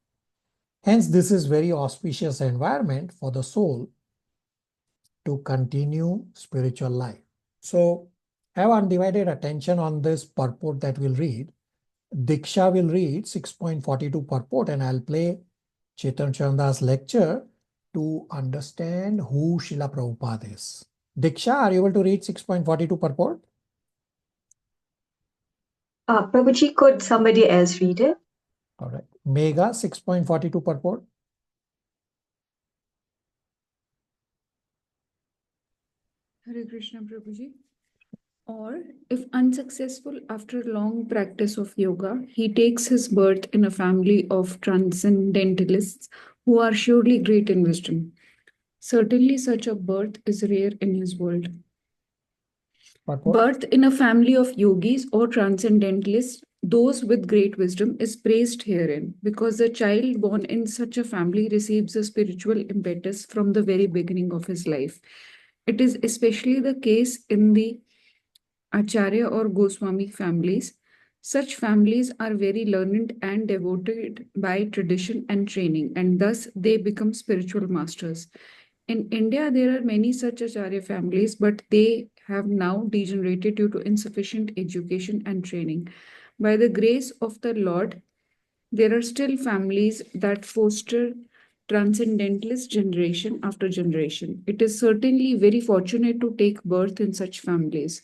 Hence this is very auspicious environment for the soul to continue spiritual life. So have undivided attention on this purport that we'll read. Diksha will read 6.42 purport, and I'll play Chaitanya Chanda's lecture to understand who Srila Prabhupada is. Diksha, are you able to read 6.42 purport? Prabhuji, could somebody else read it? All right. Megha, 6.42 purport. Hare Krishna Prabhuji. Or, if unsuccessful after long practice of yoga, he takes his birth in a family of transcendentalists who are surely great in wisdom. Certainly, such a birth is rare in his world. Purport. Birth in a family of yogis or transcendentalists, those with great wisdom, is praised herein, because the child born in such a family receives a spiritual impetus from the very beginning of his life. It is especially the case in the Acharya or Goswami families. Such families are very learned and devoted by tradition and training, and thus they become spiritual masters. In India, there are many such Acharya families, but they have now degenerated due to insufficient education and training. By the grace of the Lord, there are still families that foster transcendentalist generation after generation. It is certainly very fortunate to take birth in such families.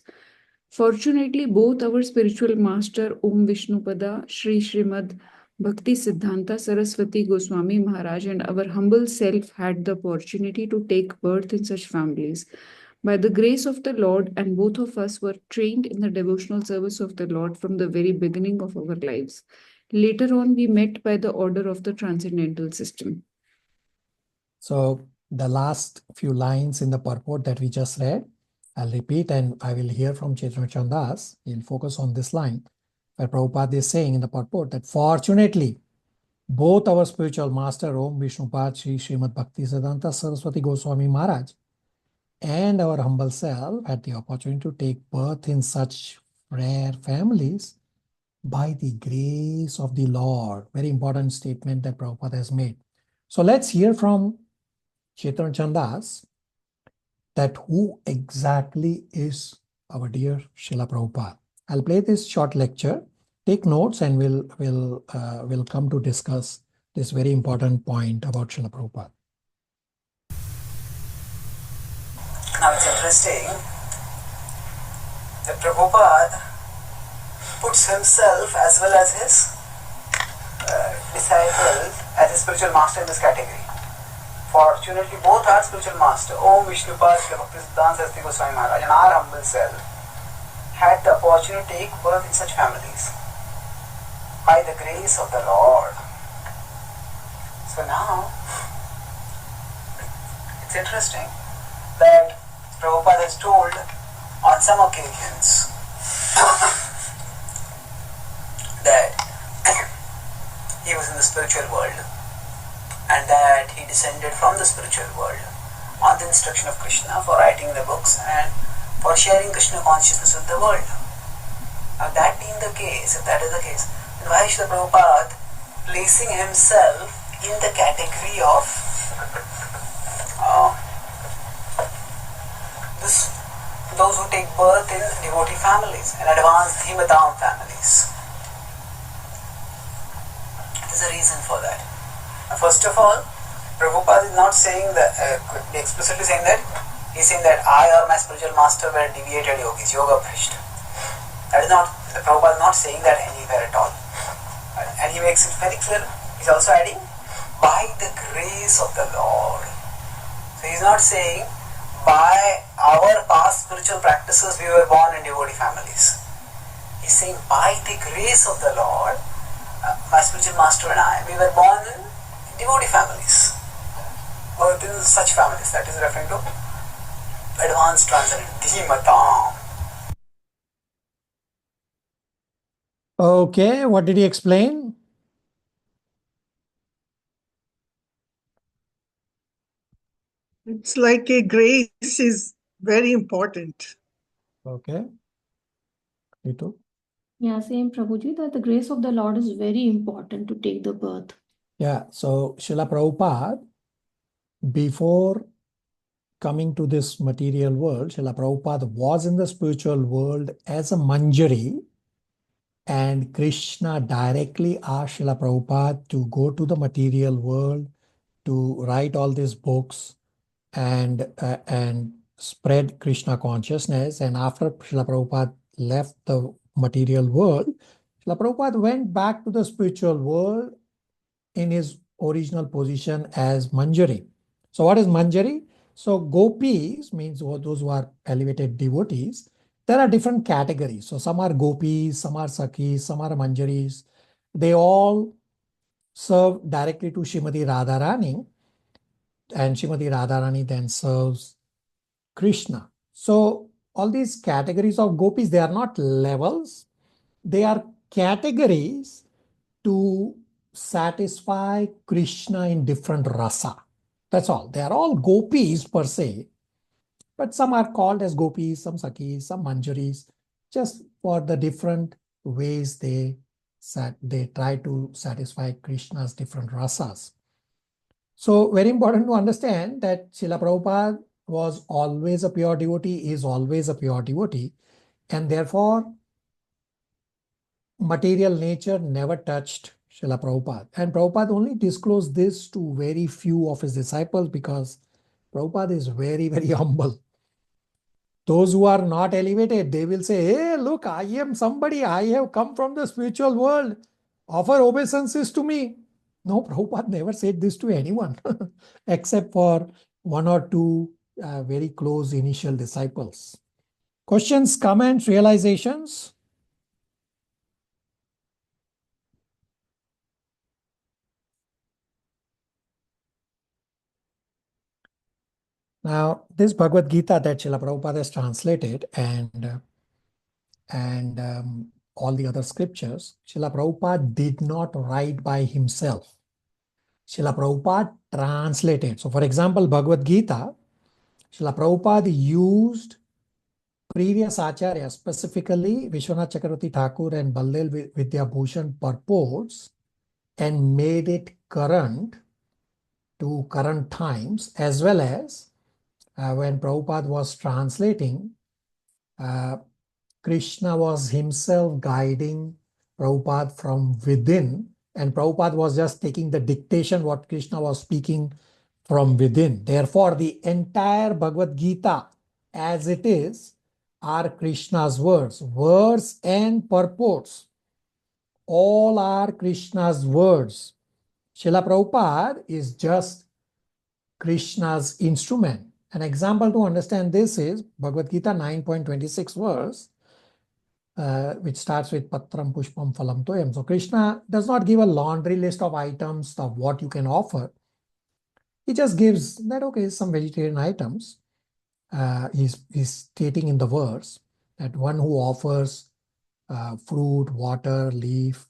Fortunately, both our spiritual master Om Vishnupada, Sri Srimad Bhakti Siddhanta Saraswati Goswami Maharaj, and our humble self had the opportunity to take birth in such families. By the grace of the Lord, and both of us were trained in the devotional service of the Lord from the very beginning of our lives. Later on, we met by the order of the transcendental system. So the last few lines in the purport that we just read, I'll repeat, and I will hear from Chaitanya Chandas. He'll focus on this line where Prabhupada is saying in the purport that fortunately, both our spiritual master Om Vishnupad Sri Srimad Bhakti Siddhanta Saraswati Goswami Maharaj and our humble self had the opportunity to take birth in such rare families by the grace of the Lord. Very important statement that Prabhupada has made. So let's hear from Chaitanya Chandas that who exactly is our dear Srila Prabhupada. I'll play this short lecture. Take notes, and we'll come to discuss this very important point about Srila Prabhupada. Now it's interesting that Prabhupada puts himself as well as his disciple as a spiritual master in this category. Fortunately, both are spiritual master. Om Vishnupad Srila Bhakti Siddhanta Saraswati Goswami Maharaj and our humble self had the opportunity to take birth in such families by the grace of the Lord. So now, it's interesting that Prabhupada has told on some occasions that he was in the spiritual world and that he descended from the spiritual world. on the instruction of Krishna, for writing the books and for sharing Krishna consciousness with the world. Now that being the case, if that is the case, then why is Srila Prabhupada placing himself in the category of those who take birth in devotee families and advanced Dhimadam families? There's a reason for that. First of all, Prabhupada is not saying that, explicitly saying that, he's saying that I or my spiritual master were deviated yogis, yoga bhrishta. That is not, Prabhupada is not saying that anywhere at all. And he makes it very clear. He's also adding, by the grace of the Lord. So he's not saying, by our past spiritual practices we were born in devotee families. He's saying, by the grace of the Lord, my spiritual master and I, we were born in devotee families. Birth in such families. That is referring to advanced transcendent, Dhimatam. Okay, what did he explain? It's like a grace is very important. Okay. You too? Yeah, same Prabhuji, that the grace of the Lord is very important to take the birth. Yeah, so Srila Prabhupada, before coming to this material world, Srila Prabhupada was in the spiritual world as a Manjari, and Krishna directly asked Srila Prabhupada to go to the material world to write all these books and spread Krishna consciousness. And after Srila Prabhupada left the material world, Srila Prabhupada went back to the spiritual world in his original position as Manjari. So what is Manjari? So gopis means those who are elevated devotees. There are different categories. So some are gopis, some are sakhis, some are manjaris. They all serve directly to Srimati Radharani, and Srimati Radharani then serves Krishna. So all these categories of gopis, they are not levels, they are categories to satisfy Krishna in different rasa. That's all. They are all gopis per se, but some are called as gopis, some sakhis, some manjaris, just for the different ways they try to satisfy Krishna's different rasas. So very important to understand that Srila Prabhupada was always a pure devotee, is always a pure devotee, and therefore material nature never touched Srila Prabhupada. And Prabhupada only disclosed this to very few of his disciples because Prabhupada is very, very humble. Those who are not elevated, they will say, hey, look, I am somebody, I have come from the spiritual world. Offer obeisances to me. No, Prabhupada never said this to anyone except for one or two very close initial disciples. Questions, comments, realizations? Now, this Bhagavad Gita that Srila Prabhupada has translated and all the other scriptures, Srila Prabhupada did not write by himself. Srila Prabhupada translated. So, for example, Bhagavad Gita, Srila Prabhupada used previous acharyas, specifically Vishwanath Chakravarti Thakur and Baldel Vidya Bhushan purports, and made it current to current times, as well as when Prabhupada was translating, Krishna was himself guiding Prabhupada from within, and Prabhupada was just taking the dictation what Krishna was speaking from within. Therefore, the entire Bhagavad Gita as it is are Krishna's words. Words and purports, all are Krishna's words. Srila Prabhupada is just Krishna's instrument. An example to understand this is Bhagavad Gita 9.26 verse, which starts with Patram Pushpam Phalam Toyam. So Krishna does not give a laundry list of items of what you can offer. He just gives that, okay, some vegetarian items. He's stating in the verse that one who offers fruit, water, leaf,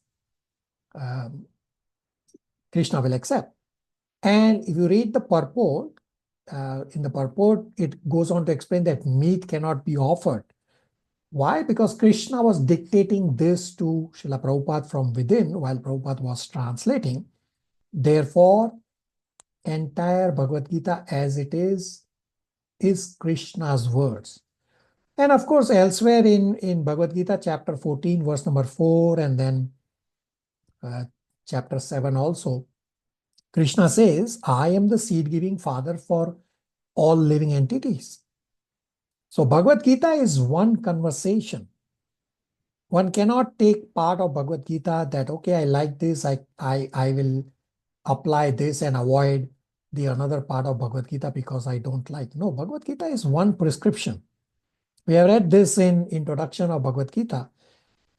Krishna will accept. And if you read the purport, in the purport, it goes on to explain that meat cannot be offered. Why? Because Krishna was dictating this to Srila Prabhupada from within while Prabhupada was translating. Therefore, entire Bhagavad Gita as it is Krishna's words. And of course, elsewhere in Bhagavad Gita, chapter 14, verse number 4, and then chapter 7 also, Krishna says, I am the seed-giving father for all living entities. So Bhagavad Gita is one conversation. One cannot take part of Bhagavad Gita that, okay, I like this, I will apply this and avoid the another part of Bhagavad Gita because I don't like. No, Bhagavad Gita is one prescription. We have read this in introduction of Bhagavad Gita,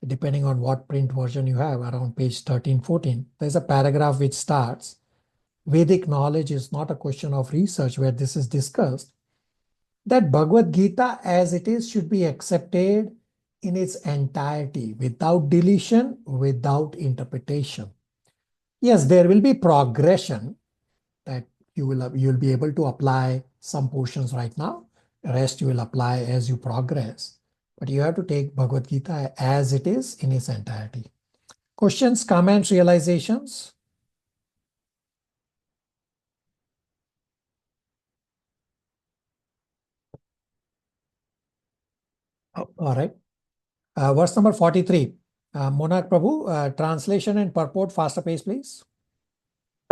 depending on what print version you have, around page 13, 14. There's a paragraph which starts, Vedic knowledge is not a question of research, where this is discussed, that Bhagavad Gita as it is should be accepted in its entirety, without deletion, without interpretation. Yes, there will be progression that you'll be able to apply some portions right now. The rest you will apply as you progress. But you have to take Bhagavad Gita as it is in its entirety. Questions, comments, realizations? Oh, all right. Verse number 43. Monarch Prabhu, translation and purport, faster pace, please.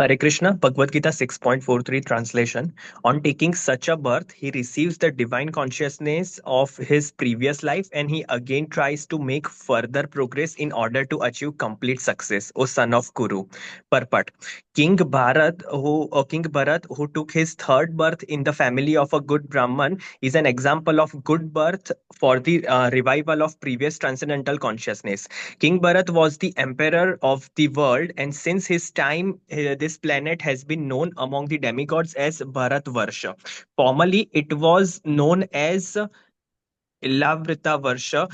Hare Krishna, Bhagavad Gita 6.43 translation. On taking such a birth, he receives the divine consciousness of his previous life and he again tries to make further progress in order to achieve complete success, O son of Kuru. Purport. King Bharat, who took his third birth in the family of a good Brahman, is an example of good birth for the revival of previous transcendental consciousness. King Bharat was the emperor of the world, and since his time, this planet has been known among the demigods as Bharatvarsha. Formerly, it was known as Ilavrita Varsha.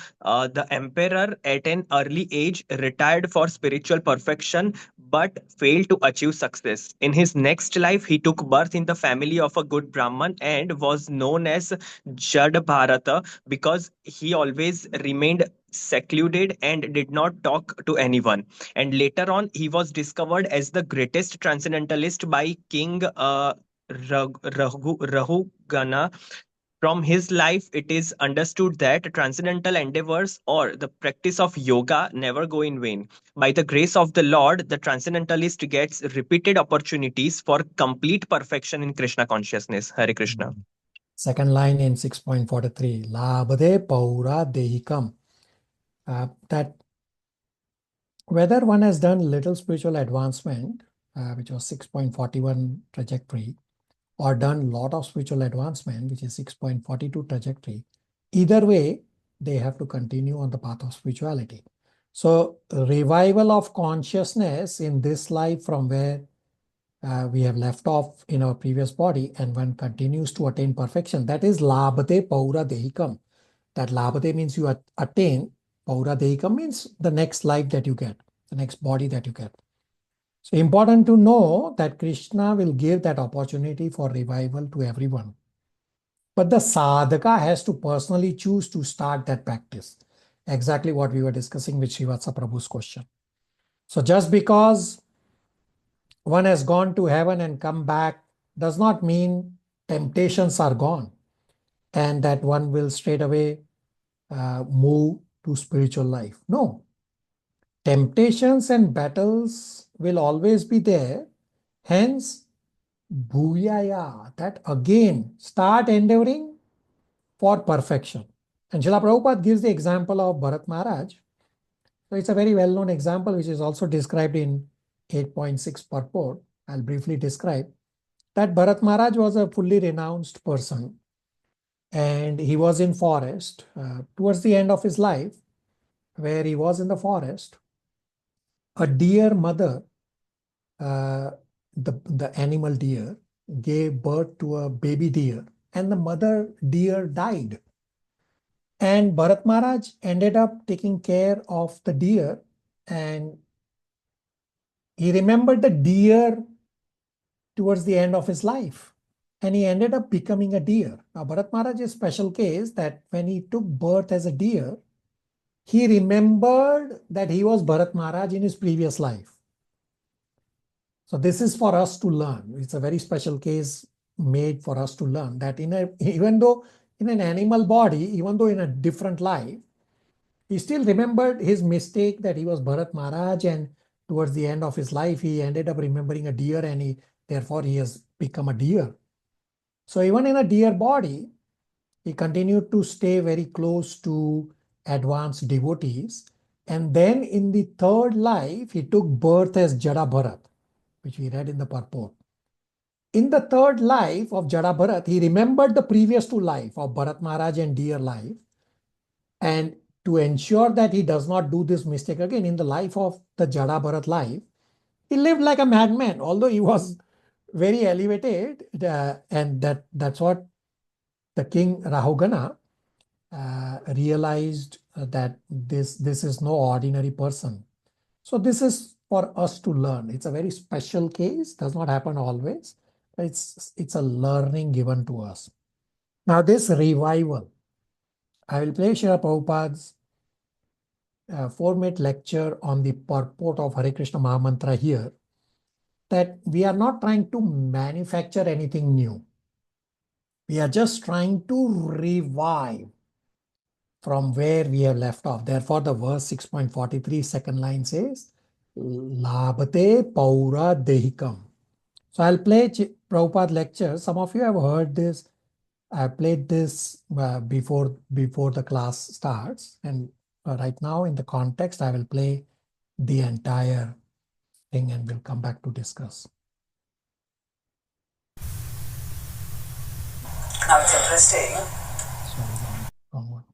The emperor at an early age retired for spiritual perfection but failed to achieve success. In his next life, he took birth in the family of a good Brahman and was known as Jad Bharata because he always remained secluded and did not talk to anyone. And later on, he was discovered as the greatest transcendentalist by King Rahugana. From his life, it is understood that transcendental endeavors or the practice of yoga never go in vain. By the grace of the Lord, the transcendentalist gets repeated opportunities for complete perfection in Krishna consciousness. Hare Krishna. Second line in 6.43. Labhade paura dehikam. That whether one has done little spiritual advancement, which was 6.41 trajectory, or done lot of spiritual advancement, which is 6.42 trajectory, either way, they have to continue on the path of spirituality. So revival of consciousness in this life from where we have left off in our previous body, and one continues to attain perfection, that is labhate paura dehikam. That labhate means you attain, paura dehikam means the next life that you get, the next body that you get. So important to know that Krishna will give that opportunity for revival to everyone. But the sadhaka has to personally choose to start that practice. Exactly what we were discussing with Srivatsa Prabhu's question. So just because one has gone to heaven and come back does not mean temptations are gone and that one will straight away move to spiritual life. No. Temptations and battles will always be there. Hence, bhuyaya, that again, start endeavoring for perfection. And Srila Prabhupada gives the example of Bharat Maharaj. So it's a very well-known example which is also described in 8.6 purport. I'll briefly describe that Bharat Maharaj was a fully renounced person and he was in forest towards the end of his life. Where he was in the forest, a deer mother, the animal deer, gave birth to a baby deer and the mother deer died. And Bharat Maharaj ended up taking care of the deer and he remembered the deer towards the end of his life. and he ended up becoming a deer. Now, Bharat Maharaj is a special case that when he took birth as a deer, he remembered that he was Bharat Maharaj in his previous life. So this is for us to learn. It's a very special case made for us to learn that even though in an animal body, even though in a different life, he still remembered his mistake that he was Bharat Maharaj, and towards the end of his life, he ended up remembering a deer, and therefore he has become a deer. So even in a deer body, he continued to stay very close to advanced devotees. And then in the third life, he took birth as Jada Bharat, which we read in the purport. In the third life of Jada Bharat, he remembered the previous two lives of Bharat Maharaj and deer life. And to ensure that he does not do this mistake again in the life of the Jada Bharat life, he lived like a madman, although he was very elevated. And that's what the king Rahugana realized that this is no ordinary person. So this is for us to learn. It's a very special case, does not happen always. It's a learning given to us. Now this revival, I will play Srila Prabhupada's 4-minute lecture on the purport of Hare Krishna Mahamantra here, that we are not trying to manufacture anything new. We are just trying to revive from where we have left off. Therefore, the verse 6.43 second line says, Labhate Paura Dehikam. So I'll play Prabhupada lecture. Some of you have heard this. I played this before the class starts. And right now in the context, I will play the entire thing and we'll come back to discuss. Now it's interesting. Sorry, wrong one.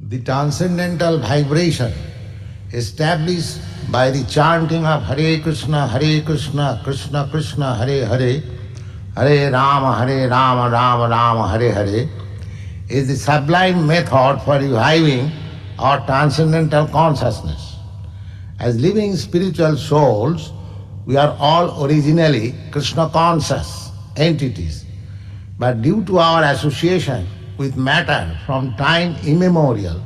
The transcendental vibration established by the chanting of Hare Krishna, Krishna Krishna, Hare Hare, Hare Rama, Rama Rama, Hare Hare, is the sublime method for reviving our transcendental consciousness. As living spiritual souls, we are all originally Krishna conscious entities, but due to our association with matter from time immemorial,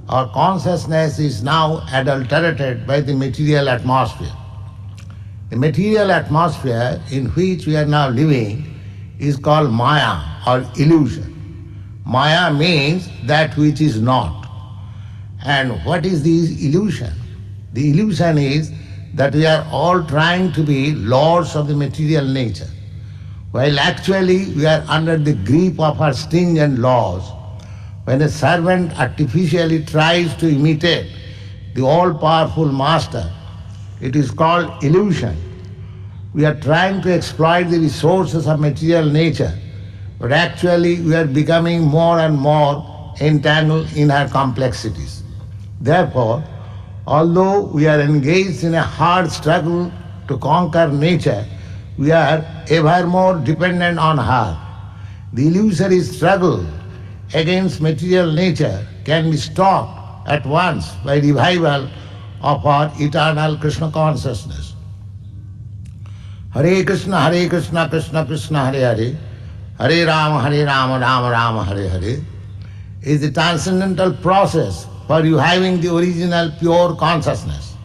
our consciousness is now adulterated by the material atmosphere. The material atmosphere in which we are now living is called Maya or illusion. Maya means that which is not. And what is the illusion? The illusion is that we are all trying to be lords of the material nature, while actually we are under the grip of our stringent laws. When a servant artificially tries to imitate the all-powerful master, it is called illusion. We are trying to exploit the resources of material nature, but actually we are becoming more and more entangled in our complexities. Therefore, although we are engaged in a hard struggle to conquer nature, we are ever more dependent on her. The illusory struggle against material nature can be stopped at once by revival of our eternal Krishna consciousness. Hare Krishna, Krishna Krishna, Hare Hare, Hare Rama, Rama Rama, Hare Hare, is the transcendental process for reviving the original pure consciousness.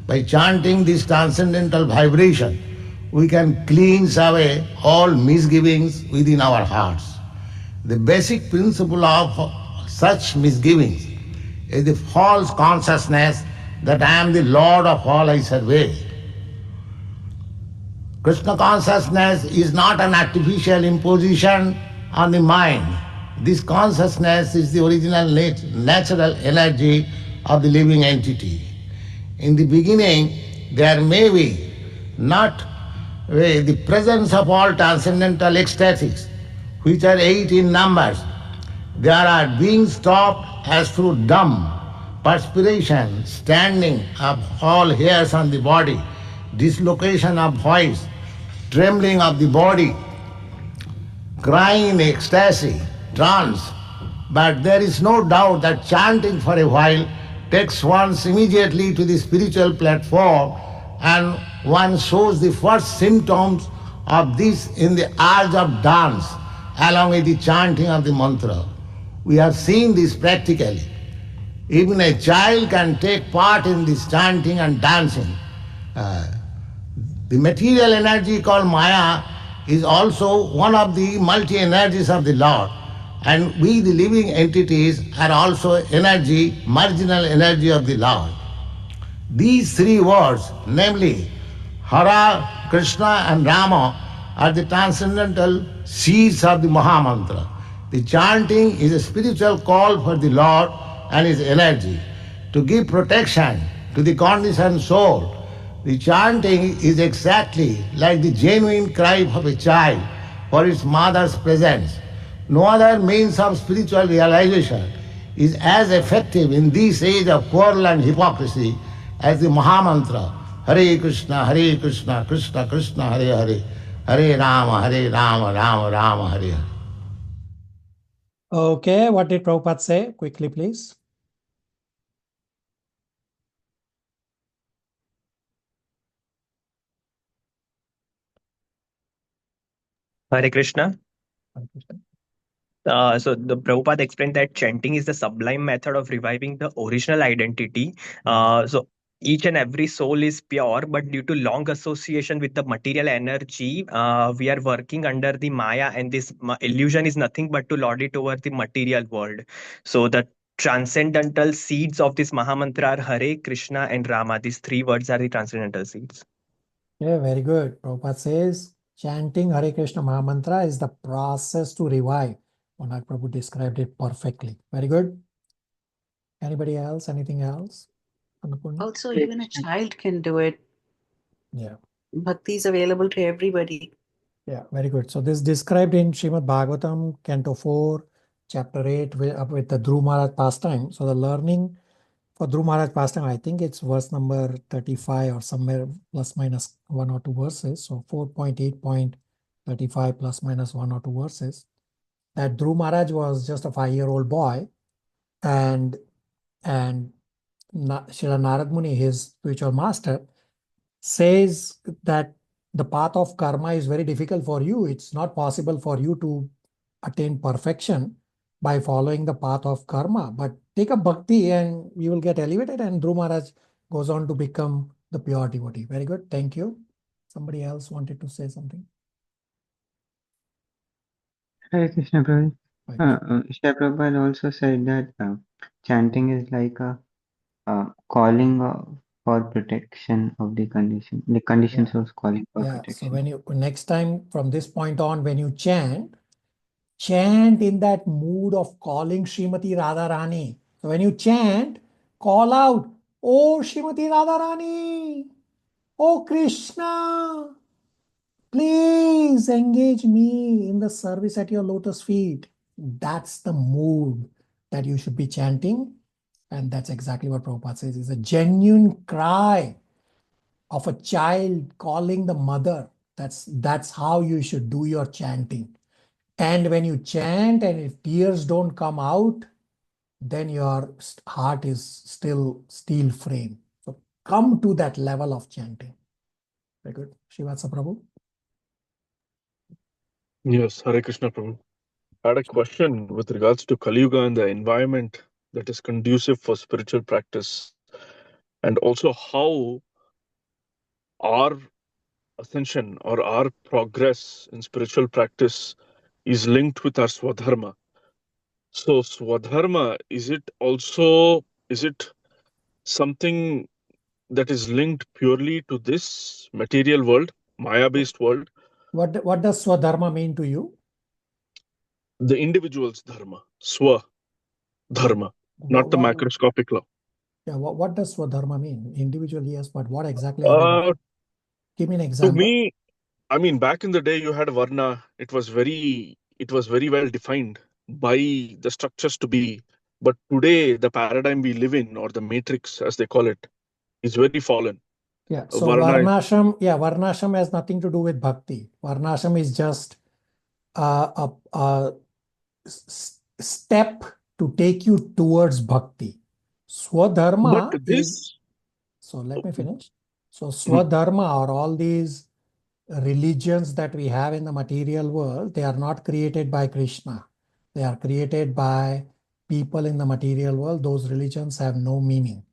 By chanting this transcendental vibration, we can cleanse away all misgivings within our hearts. The basic principle of such misgivings is the false consciousness that I am the Lord of all I survey. Krishna consciousness is not an artificial imposition on the mind. This consciousness is the original natural energy of the living entity. In the beginning, there may be not the presence of all transcendental ecstatics, which are 8 in numbers, There are beings stopped as through dumb, perspiration, standing of all hairs on the body, dislocation of voice, trembling of the body, crying in ecstasy, trance. But there is no doubt that chanting for a while takes one immediately to the spiritual platform, and one shows the first symptoms of this in the urge of dance along with the chanting of the mantra. We have seen this practically. Even a child can take part in this chanting and dancing. The material energy called Maya is also one of the multi-energies of the Lord. And we, the living entities, are also energy, marginal energy of the Lord. These three words, namely Hara, Krishna and Rama, are the transcendental seeds of the Mahamantra. The chanting is a spiritual call for the Lord and His energy to give protection to the conditioned soul. The chanting is exactly like the genuine cry of a child for its mother's presence. No other means of spiritual realization is as effective in this age of quarrel and hypocrisy as the Mahamantra, Hare Krishna, Krishna Krishna, Hare Hare, Hare Rama, Rama Rama, Hare Hare. Okay, what did Prabhupada say? Quickly, please. Hare Krishna. Hare Krishna. So the Prabhupada explained that chanting is the sublime method of reviving the original identity. So each and every soul is pure, but due to long association with the material energy, we are working under the Maya, and this illusion is nothing but to lord it over the material world. So the transcendental seeds of this Mahamantra are Hare, Krishna, and Rama. These three words are the transcendental seeds. Yeah, very good. Prabhupada says chanting Hare Krishna Mahamantra is the process to revive. Monak Prabhu described it perfectly. Very good. Anybody else? Anything else? Annapurna? Also, even a child can do it. Yeah. Bhakti is available to everybody. Yeah, very good. So this is described in Srimad Bhagavatam, Canto 4, Chapter 8, with the Dhruv Maharaj pastime. So the learning for Dhruv Maharaj pastime, I think it's verse number 35 or somewhere plus minus 1 or 2 verses. So 4.8.35 plus minus 1 or 2 verses. That Dhruv Maharaj was just a 5-year-old boy, and Srila Narad Muni, his spiritual master, says that the path of karma is very difficult for you. It's not possible for you to attain perfection by following the path of karma. But take a bhakti and you will get elevated. And Dhruv Maharaj goes on to become the pure devotee. Very good. Thank you. Somebody else wanted to say something. Hare Krishna Prabhu. Srila Prabhupada also said that chanting is like a calling for protection of the condition. The condition source calling for protection. So when you next time from this point on, when you chant in that mood of calling Srimati Radharani. So when you chant, call out, "Oh Srimati Radharani, oh Krishna, please engage me in the service at your lotus feet." That's the mood that you should be chanting. And that's exactly what Prabhupada says. It's a genuine cry of a child calling the mother. That's how you should do your chanting. And when you chant and if tears don't come out, then your heart is still steel frame. So come to that level of chanting. Very good. Shivatsa Prabhu. Yes, Hare Krishna Prabhu. I had a question with regards to Kali Yuga and the environment that is conducive for spiritual practice, and also how our ascension or our progress in spiritual practice is linked with our Swadharma. So Swadharma, is it something that is linked purely to this material world, Maya-based world? What does Swadharma mean to you? The individual's dharma, Swa Dharma, not the macroscopic law. Yeah, what does Swadharma mean? Individual, yes, but what exactly are you? Give me an example. To me, I mean, back in the day, you had Varna. It was very well defined. by the structures to be. But today, the paradigm we live in, or the matrix, as they call it, is very fallen. Yeah. So Varna, Varnashram has nothing to do with bhakti. Varnashram is just a step to take you towards bhakti. Swadharma but is, so let me finish. So Swadharma, or all these religions that we have in the material world, they are not created by Krishna. They are created by people in the material world. Those religions have no meaning.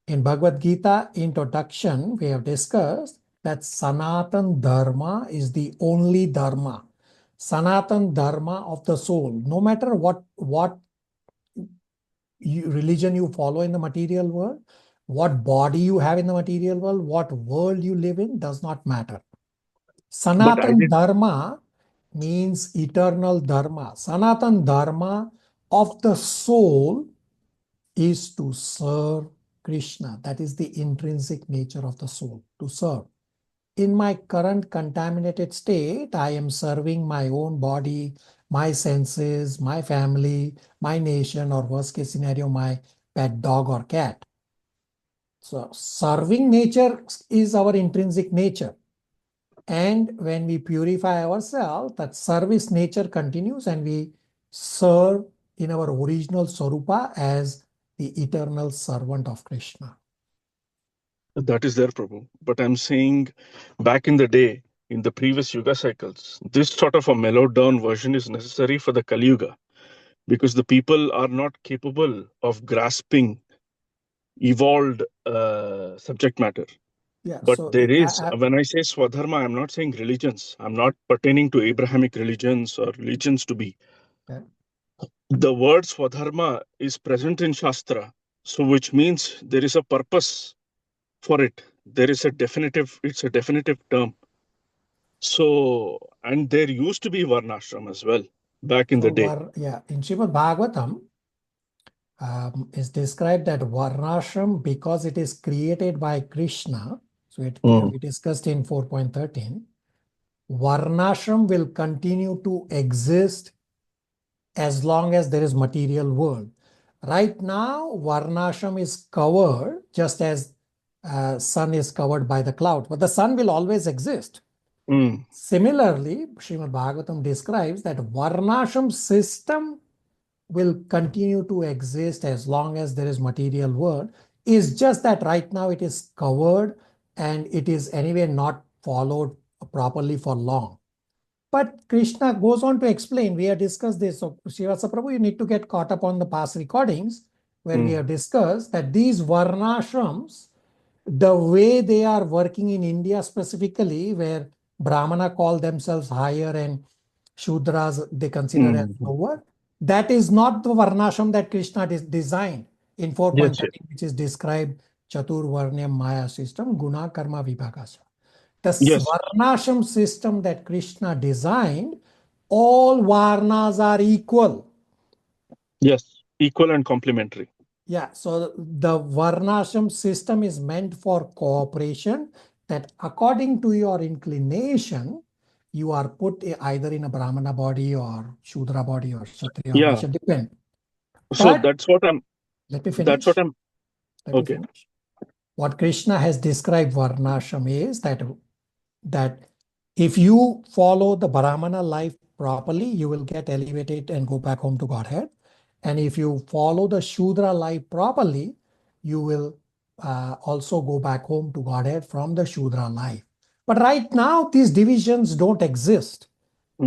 In Bhagavad Gita introduction, we have discussed that Sanatan Dharma is the only Dharma. Sanatan Dharma of the soul. No matter what religion you follow in the material world, what body you have in the material world, what world you live in, does not matter. Sanatan Dharma means eternal Dharma. Sanatan Dharma of the soul is to serve Krishna. That is the intrinsic nature of the soul, to serve. In my current contaminated state, I am serving my own body, my senses, my family, my nation, or worst case scenario, my pet dog or cat. So serving nature is our intrinsic nature. And when we purify ourselves, that service nature continues and we serve in our original Swarupa as the eternal servant of Krishna. that is there, Prabhu. But I'm saying back in the day, in the previous Yuga cycles, this sort of a mellowed down version is necessary for the Kali Yuga, because the people are not capable of grasping evolved subject matter. Yeah, But so there is, when I say Swadharma, I'm not saying religions. I'm not pertaining to Abrahamic religions or religions to be. Yeah. The word Swadharma is present in Shastra, so which means there is a purpose for it. There is it's a definitive term. So, and there used to be Varnashram as well back in the day. In Srimad Bhagavatam, is described that Varnashram, because it is created by Krishna, so we discussed in 4.13, Varnashram will continue to exist as long as there is material world. Right now, Varnashram is covered just as sun is covered by the cloud, but the sun will always exist. Similarly, Srimad Bhagavatam describes that Varnashram system will continue to exist as long as there is material world. It's just that right now it is covered and it is anyway not followed properly for long. But Krishna goes on to explain, we have discussed this. So Srivastava Prabhu, you need to get caught up on the past recordings where we have discussed that these Varnashrams, the way they are working in India specifically, where Brahmana call themselves higher and Shudras they consider as lower, that is not the Varnashram that Krishna designed in 4.13, which is described Chatur Varnyam Maya system, Guna Karma Vibhagasa. The Varnashram system that Krishna designed, all Varnas are equal. Yes, equal and complementary. Yeah, so the Varnashram system is meant for cooperation, that according to your inclination, you are put either in a Brahmana body or Shudra body or Kshatriya or Vaishya, depend. So that's what I'm. Let me finish. That's what I'm. Let me finish. What Krishna has described Varnashram is that if you follow the Brahmana life properly, you will get elevated and go back home to Godhead. And if you follow the Shudra life properly, you will also go back home to Godhead from the Shudra life. But right now, these divisions don't exist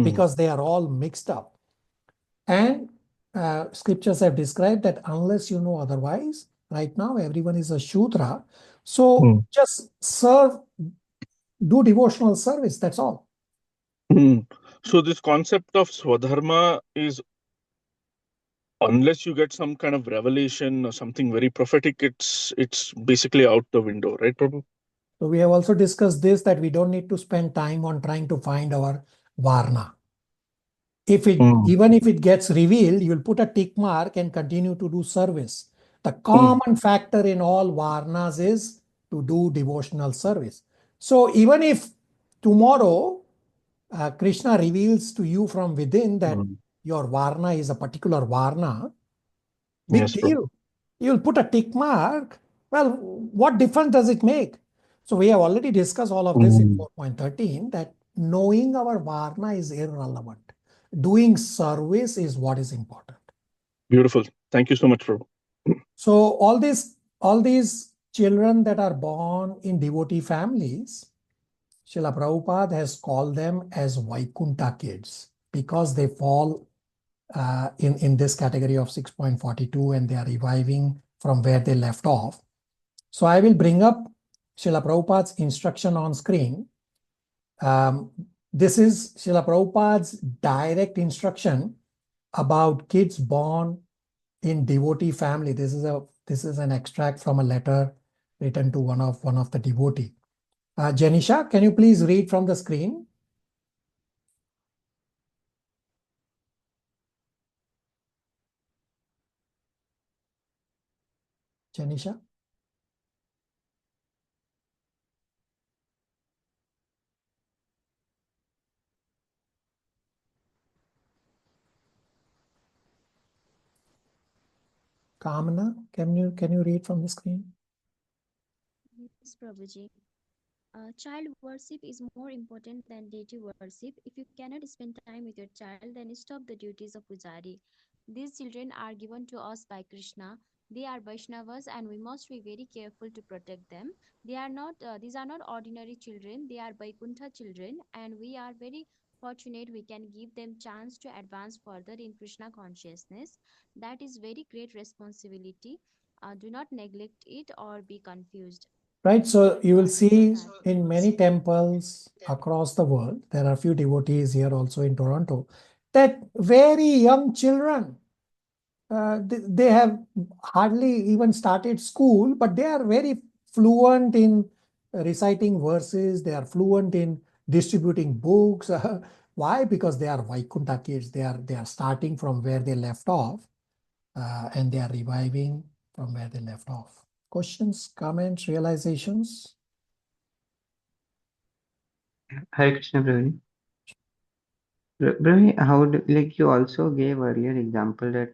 because they are all mixed up. And scriptures have described that unless you know otherwise, right now everyone is a Shudra. So just serve, do devotional service, that's all. So this concept of Swadharma is, unless you get some kind of revelation or something very prophetic, it's basically out the window, right, Prabhu? So we have also discussed this, that we don't need to spend time on trying to find our Varna. Even if it gets revealed, you'll put a tick mark and continue to do service. The common factor in all Varnas is to do devotional service. So even if tomorrow Krishna reveals to you from within that your Varna is a particular Varna, big Yes, deal. Prabhu. You'll put a tick mark. Well, what difference does it make? So we have already discussed all of this in 4.13, that knowing our Varna is irrelevant. Doing service is what is important. Beautiful. Thank you so much, Prabhu. So all these children that are born in devotee families, Srila Prabhupada has called them as Vaikuntha kids because they fall in this category of 6.42 and they are reviving from where they left off. So I will bring up Srila Prabhupada's instruction on screen. This is Srila Prabhupada's direct instruction about kids born in devotee family. This is an extract from a letter written to one of the devotee. Janisha, can you please read from the screen? Janisha? Kamana, can you read from the screen? Yes, Prabhuji. Child worship is more important than deity worship. If you cannot spend time with your child, then stop the duties of pujari. These children are given to us by Krishna. They are Vaishnavas, and we must be very careful to protect them. They are not; these are not ordinary children. They are Vaikuntha children, and we are very fortunate we can give them chance to advance further in Krishna consciousness. That is very great responsibility. Do not neglect it or be confused. Right, so you will see in many temples across the world, there are a few devotees here also in Toronto, that very young children, they have hardly even started school, but they are very fluent in reciting verses, they are fluent in distributing books. Why? Because they are Vaikuntha kids. They are starting from where they left off, and they are reviving from where they left off. Questions, comments, realizations? Hare Krishna, Prabhuji. Prabhuji, how do, like you also gave earlier example that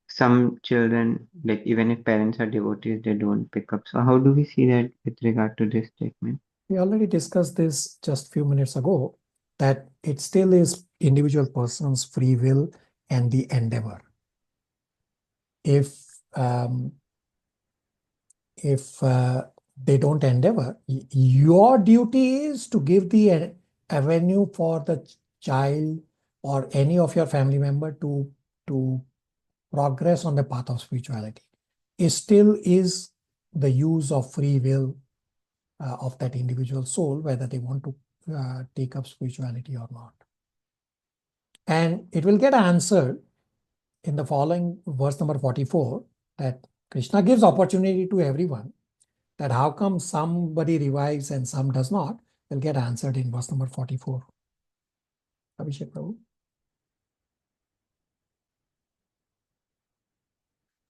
some children, like even if parents are devotees, they don't pick up. So how do we see that with regard to this statement? We already discussed this just a few minutes ago, that it still is individual person's free will and the endeavor. If they don't endeavor, your duty is to give the avenue for the child or any of your family member to progress on the path of spirituality. It still is the use of free will of that individual soul, whether they want to take up spirituality or not. And it will get answered in the following verse number 44, that Krishna gives opportunity to everyone, that how come somebody revives and some does not, will get answered in verse number 44. Abhishek Prabhu.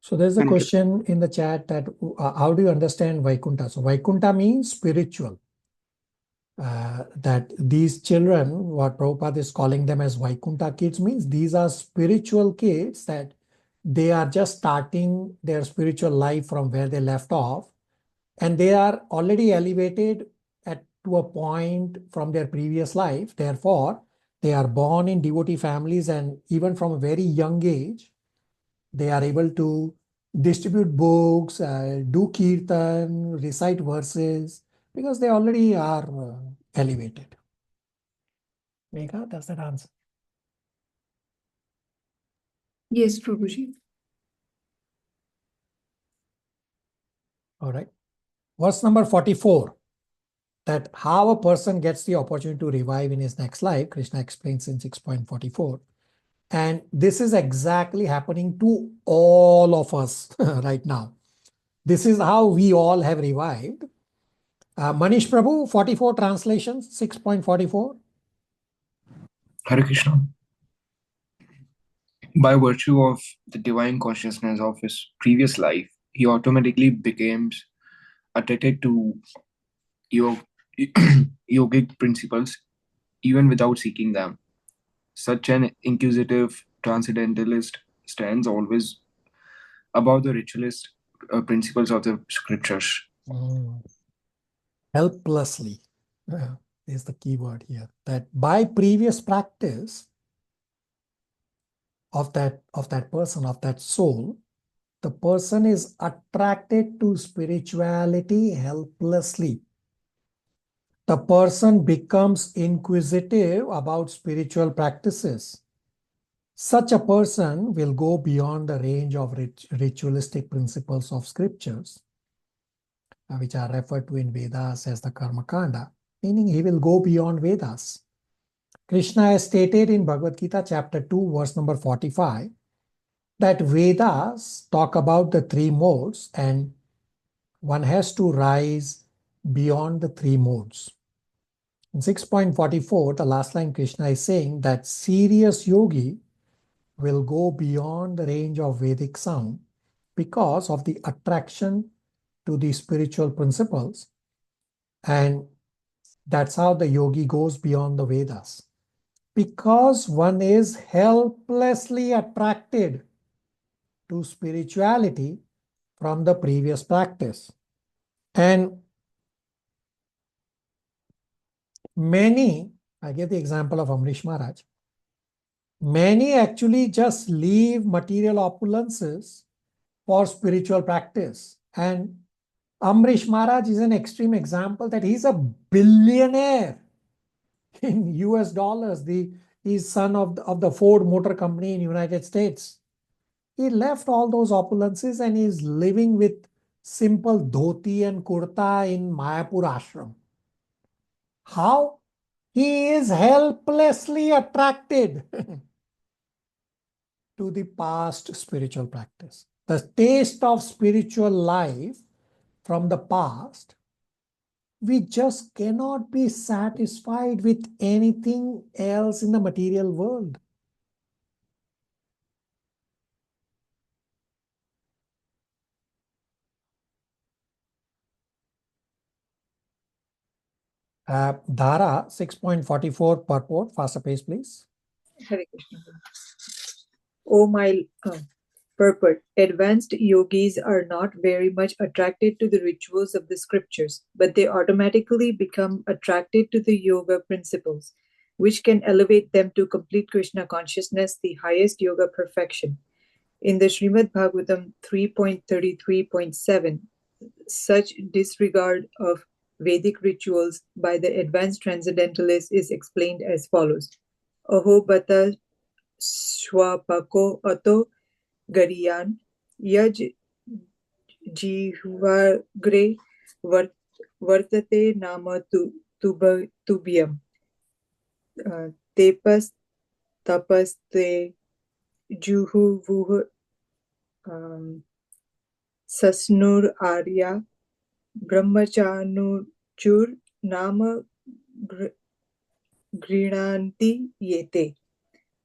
So there's a question in the chat that how do you understand Vaikuntha? So Vaikuntha means spiritual. That these children, what Prabhupada is calling them as Vaikuntha kids, means these are spiritual kids, that they are just starting their spiritual life from where they left off, and they are already elevated to a point from their previous life. Therefore, they are born in devotee families, and even from a very young age, they are able to distribute books, do kirtan, recite verses, because they already are elevated. Megha, does that answer? Yes, Prabhuji. All right. Verse number 44, that how a person gets the opportunity to revive in his next life, Krishna explains in 6.44. And this is exactly happening to all of us right now. This is how we all have revived. Manish Prabhu, 44 translations, 6.44. Hare Krishna. By virtue of the divine consciousness of his previous life, he automatically becomes addicted to yogic principles even without seeking them. Such an inquisitive transcendentalist stands always above the ritualist principles of the scriptures. Helplessly is the key word here. That by previous practice of that person, of that soul, the person is attracted to spirituality helplessly. The person becomes inquisitive about spiritual practices. Such a person will go beyond the range of ritualistic principles of scriptures, which are referred to in Vedas as the Karma Kanda, meaning he will go beyond Vedas. Krishna has stated in Bhagavad Gita chapter 2, verse number 45, that Vedas talk about the three modes and one has to rise beyond the three modes. In 6.44, the last line Krishna is saying that serious yogi will go beyond the range of Vedic sound because of the attraction to the spiritual principles. And that's how the yogi goes beyond the Vedas. Because one is helplessly attracted to spirituality from the previous practice. And many, I give the example of Amrish Maharaj, many actually just leave material opulences for spiritual practice. And Amrish Maharaj is an extreme example that he's a billionaire in US dollars. He's son of the Ford Motor Company in United States. He left all those opulences and is living with simple dhoti and kurta in Mayapur ashram. How? He is helplessly attracted to the past spiritual practice. The taste of spiritual life from the past, we just cannot be satisfied with anything else in the material world. Dhara 6.44 purport, faster pace please. Hare Krishna. Oh my purport. Advanced yogis are not very much attracted to the rituals of the scriptures, but they automatically become attracted to the yoga principles, which can elevate them to complete Krishna consciousness, the highest yoga perfection. In the Srimad Bhagavatam 3.33.7, such disregard of Vedic rituals by the advanced transcendentalists is explained as follows. Aho bata swapako ato gariyan yaj jihvagre vartate nama tubhyam tepas tapaste juhu sasnur arya brahmachanur nama grinanti yete.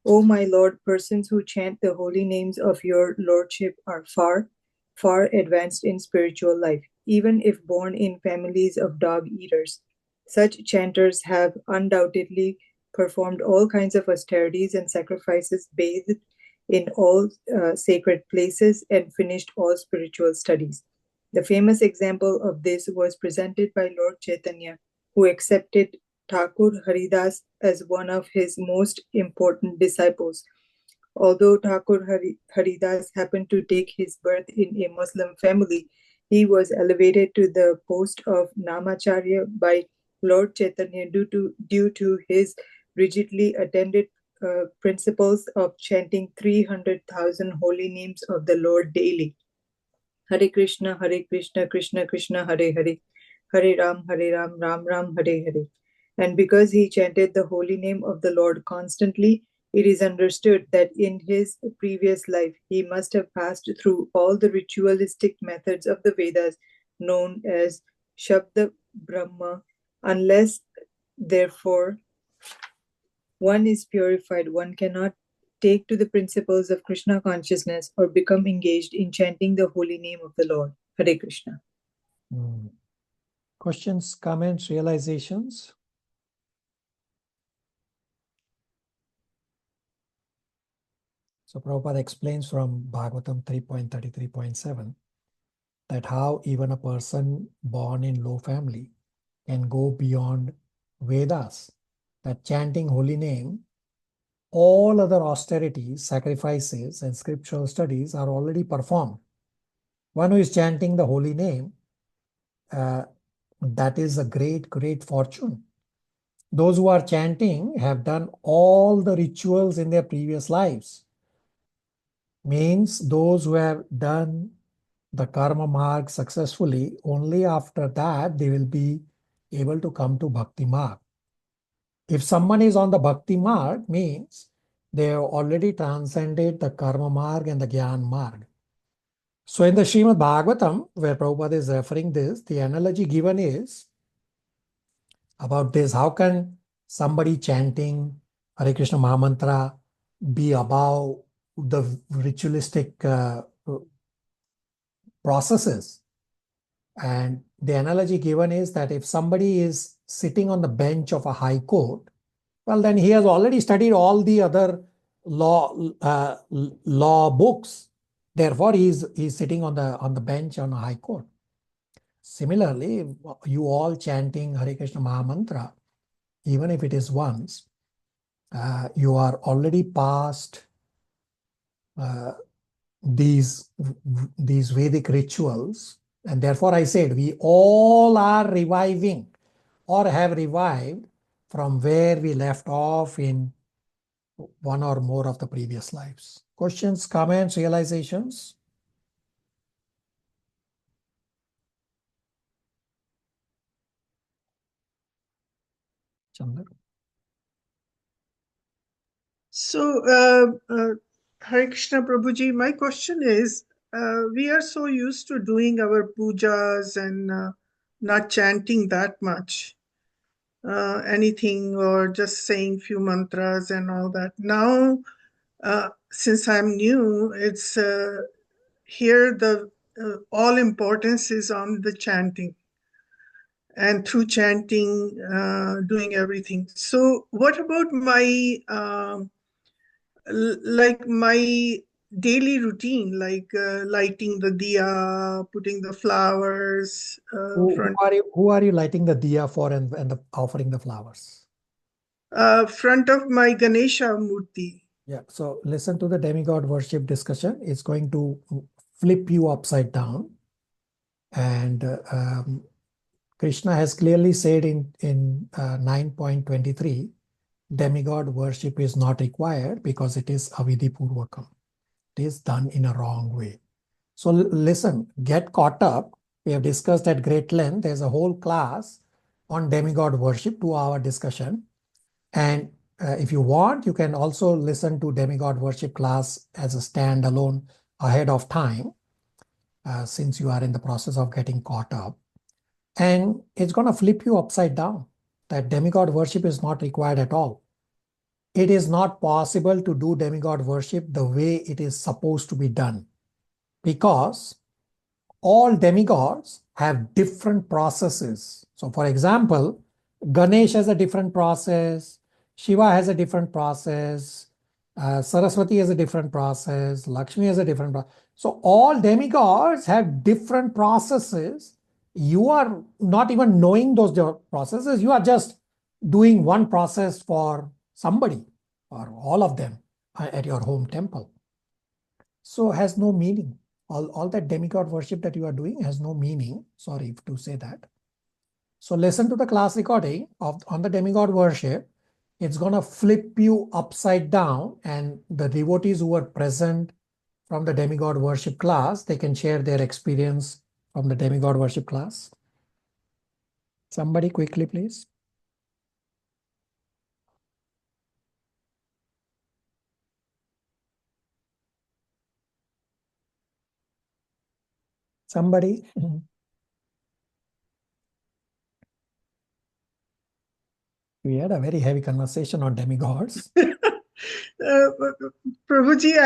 O my Lord, persons who chant the holy names of your Lordship are far, far advanced in spiritual life, even if born in families of dog eaters. Such chanters have undoubtedly performed all kinds of austerities and sacrifices, bathed in all sacred places, and finished all spiritual studies. The famous example of this was presented by Lord Chaitanya, who accepted Thakur Haridas as one of his most important disciples. Although Thakur Haridas happened to take his birth in a Muslim family, he was elevated to the post of Namacharya by Lord Chaitanya due to his rigidly attended principles of chanting 300,000 holy names of the Lord daily. Hare Krishna, Krishna Krishna, Hare Hare, Hare Ram, Ram Ram, Hare Hare. And because he chanted the holy name of the Lord constantly, it is understood that in his previous life, he must have passed through all the ritualistic methods of the Vedas known as Shabda Brahma. Unless, therefore, one is purified, one cannot take to the principles of Krishna consciousness or become engaged in chanting the holy name of the Lord. Hare Krishna. Questions, comments, realizations? So Prabhupada explains from Bhagavatam 3.33.7 that how even a person born in low family can go beyond Vedas, that chanting holy name, all other austerities, sacrifices, and scriptural studies are already performed. One who is chanting the holy name, that is a great, great fortune. Those who are chanting have done all the rituals in their previous lives. Means those who have done the karma marg successfully, only after that they will be able to come to bhakti marg. If someone is on the bhakti marg, means they have already transcended the karma marg and the gyan marg. So in the Srimad Bhagavatam, where Prabhupada is referring this, the analogy given is about this. How can somebody chanting Hare Krishna Mahamantra be above the ritualistic processes? And the analogy given is that if somebody is sitting on the bench of a high court, well, then he has already studied all the other law books. Therefore, he's sitting on the bench on a high court. Similarly, you all chanting Hare Krishna Mahamantra, even if it is once, you are already past these Vedic rituals. And therefore, I said, we all are reviving or have revived from where we left off in one or more of the previous lives. Questions, comments, realizations? Chandra? So, Hare Krishna Prabhuji, my question is, we are so used to doing our pujas and not chanting that much, anything, or just saying few mantras and all that. Now, since I'm new, it's here the all importance is on the chanting. And through chanting, doing everything. So what about my like my daily routine, like lighting the diya, putting the flowers front Who are you lighting the diya for and offering the flowers? Front of my Ganesha Murti. Yeah, so listen to the demigod worship discussion. It's going to flip you upside down. And Krishna has clearly said in 9.23, demigod worship is not required because it is avidhi purvakam. It is done in a wrong way. So listen, get caught up. We have discussed at great length. There's a whole class on demigod worship, 2-hour discussion. And if you want, you can also listen to demigod worship class as a standalone ahead of time, since you are in the process of getting caught up. And it's going to flip you upside down, that demigod worship is not required at all. It is not possible to do demigod worship the way it is supposed to be done, because all demigods have different processes. So for example, Ganesh has a different process, Shiva has a different process, Saraswati has a different process, Lakshmi has a different process. So all demigods have different processes. You are not even knowing those processes. You are just doing one process for somebody or all of them at your home temple. So has no meaning. All that demigod worship that you are doing has no meaning. Sorry to say that. So listen to the class recording on the demigod worship. It's going to flip you upside down, and the devotees who are present from the demigod worship class, they can share their experience from the demigod worship class. Somebody quickly, please. Somebody. We had a very heavy conversation on demigods. Prabhuji,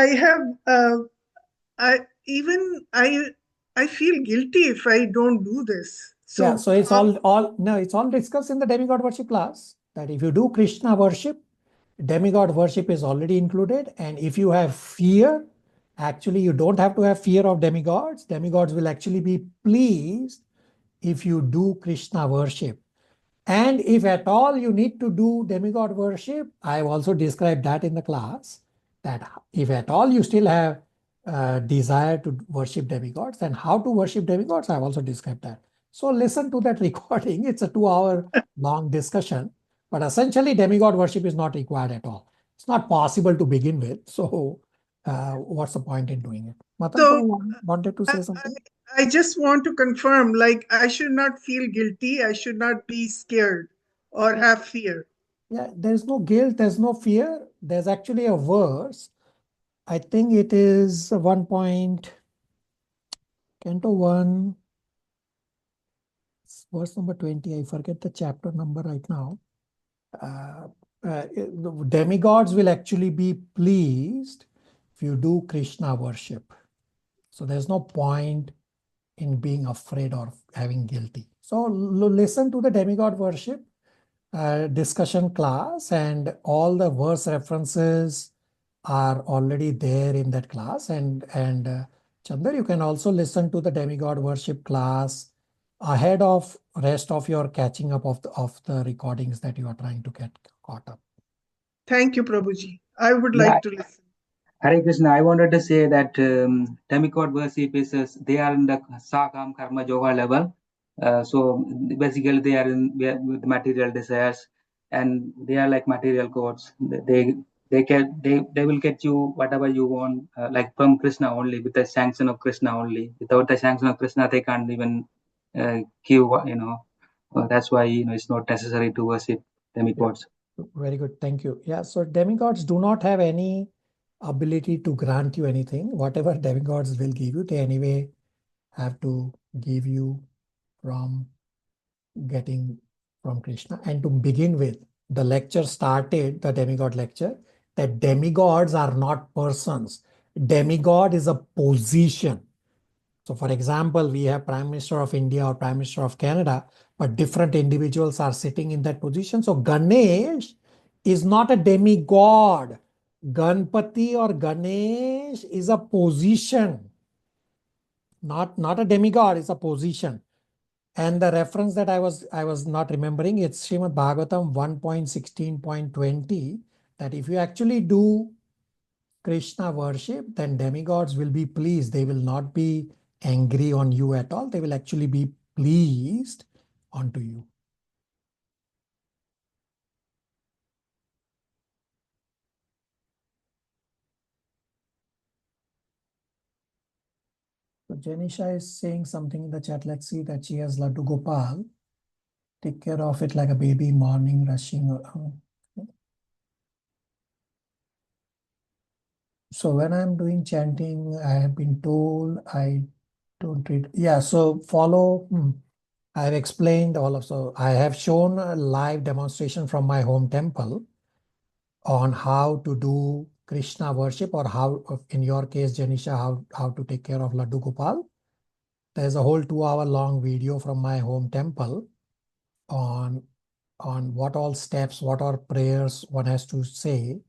I feel guilty if I don't do this. So, yeah, so it's all discussed in the demigod worship class, that if you do Krishna worship, demigod worship is already included. And if you have fear, actually you don't have to have fear of demigods. Demigods will actually be pleased if you do Krishna worship. And if at all you need to do demigod worship, I have also described that in the class, that if at all you still have desire to worship demigods, then how to worship demigods, I have also described that. So listen to that recording. It's a 2-hour long discussion, but essentially demigod worship is not required at all. It's not possible to begin with. So what's the point in doing it? Matan So wanted to say something? I just want to confirm, like, I should not feel guilty. I should not be scared or have fear. Yeah, there's no guilt, there's no fear. There's actually a verse. I think it is Canto 1, verse number 20. I forget the chapter number right now. Demigods will actually be pleased if you do Krishna worship. So there's no point in being afraid or having guilty. So listen to the demigod worship discussion class, and all the verse references are already there in that class. And Chandar, you can also listen to the demigod worship class ahead of rest of your catching up of the recordings that you are trying to get caught up. Thank you, Prabhuji. I would like to listen. Hare Krishna, I wanted to say that demigod worship is, they are in the Sakam Karma Yoga level. So basically they are with material desires, and they are like material gods. They will get you whatever you want, like from Krishna only, with the sanction of Krishna only. Without the sanction of Krishna, they can't even give, that's why, it's not necessary to worship demigods. Yeah. Very good. Thank you. Yeah. So demigods do not have any ability to grant you anything. Whatever demigods will give you, they anyway have to give you from getting from Krishna. And to begin with, the lecture started, the demigod lecture, that demigods are not persons. Demigod is a position. So for example, we have Prime Minister of India or Prime Minister of Canada, but different individuals are sitting in that position. So Ganesh is not a demigod. Ganpati or Ganesh is a position, not a demigod, it's a position. And the reference that I was not remembering, it's Srimad Bhagavatam 1.16.20, that if you actually do Krishna worship, then demigods will be pleased. They will not be angry on you at all. They will actually be pleased onto you. So Janisha is saying something in the chat. Let's see that she has Laddu Gopal. Take care of it like a baby, morning rushing. So when I'm doing chanting, I have been told I don't read. Yeah, so follow. I have explained all of, so I have shown a live demonstration from my home temple on how to do Krishna worship, or how, in your case, Janisha, how to take care of Laddu Gopal. There's a whole 2-hour long video from my home temple on what all steps, what all prayers one has to say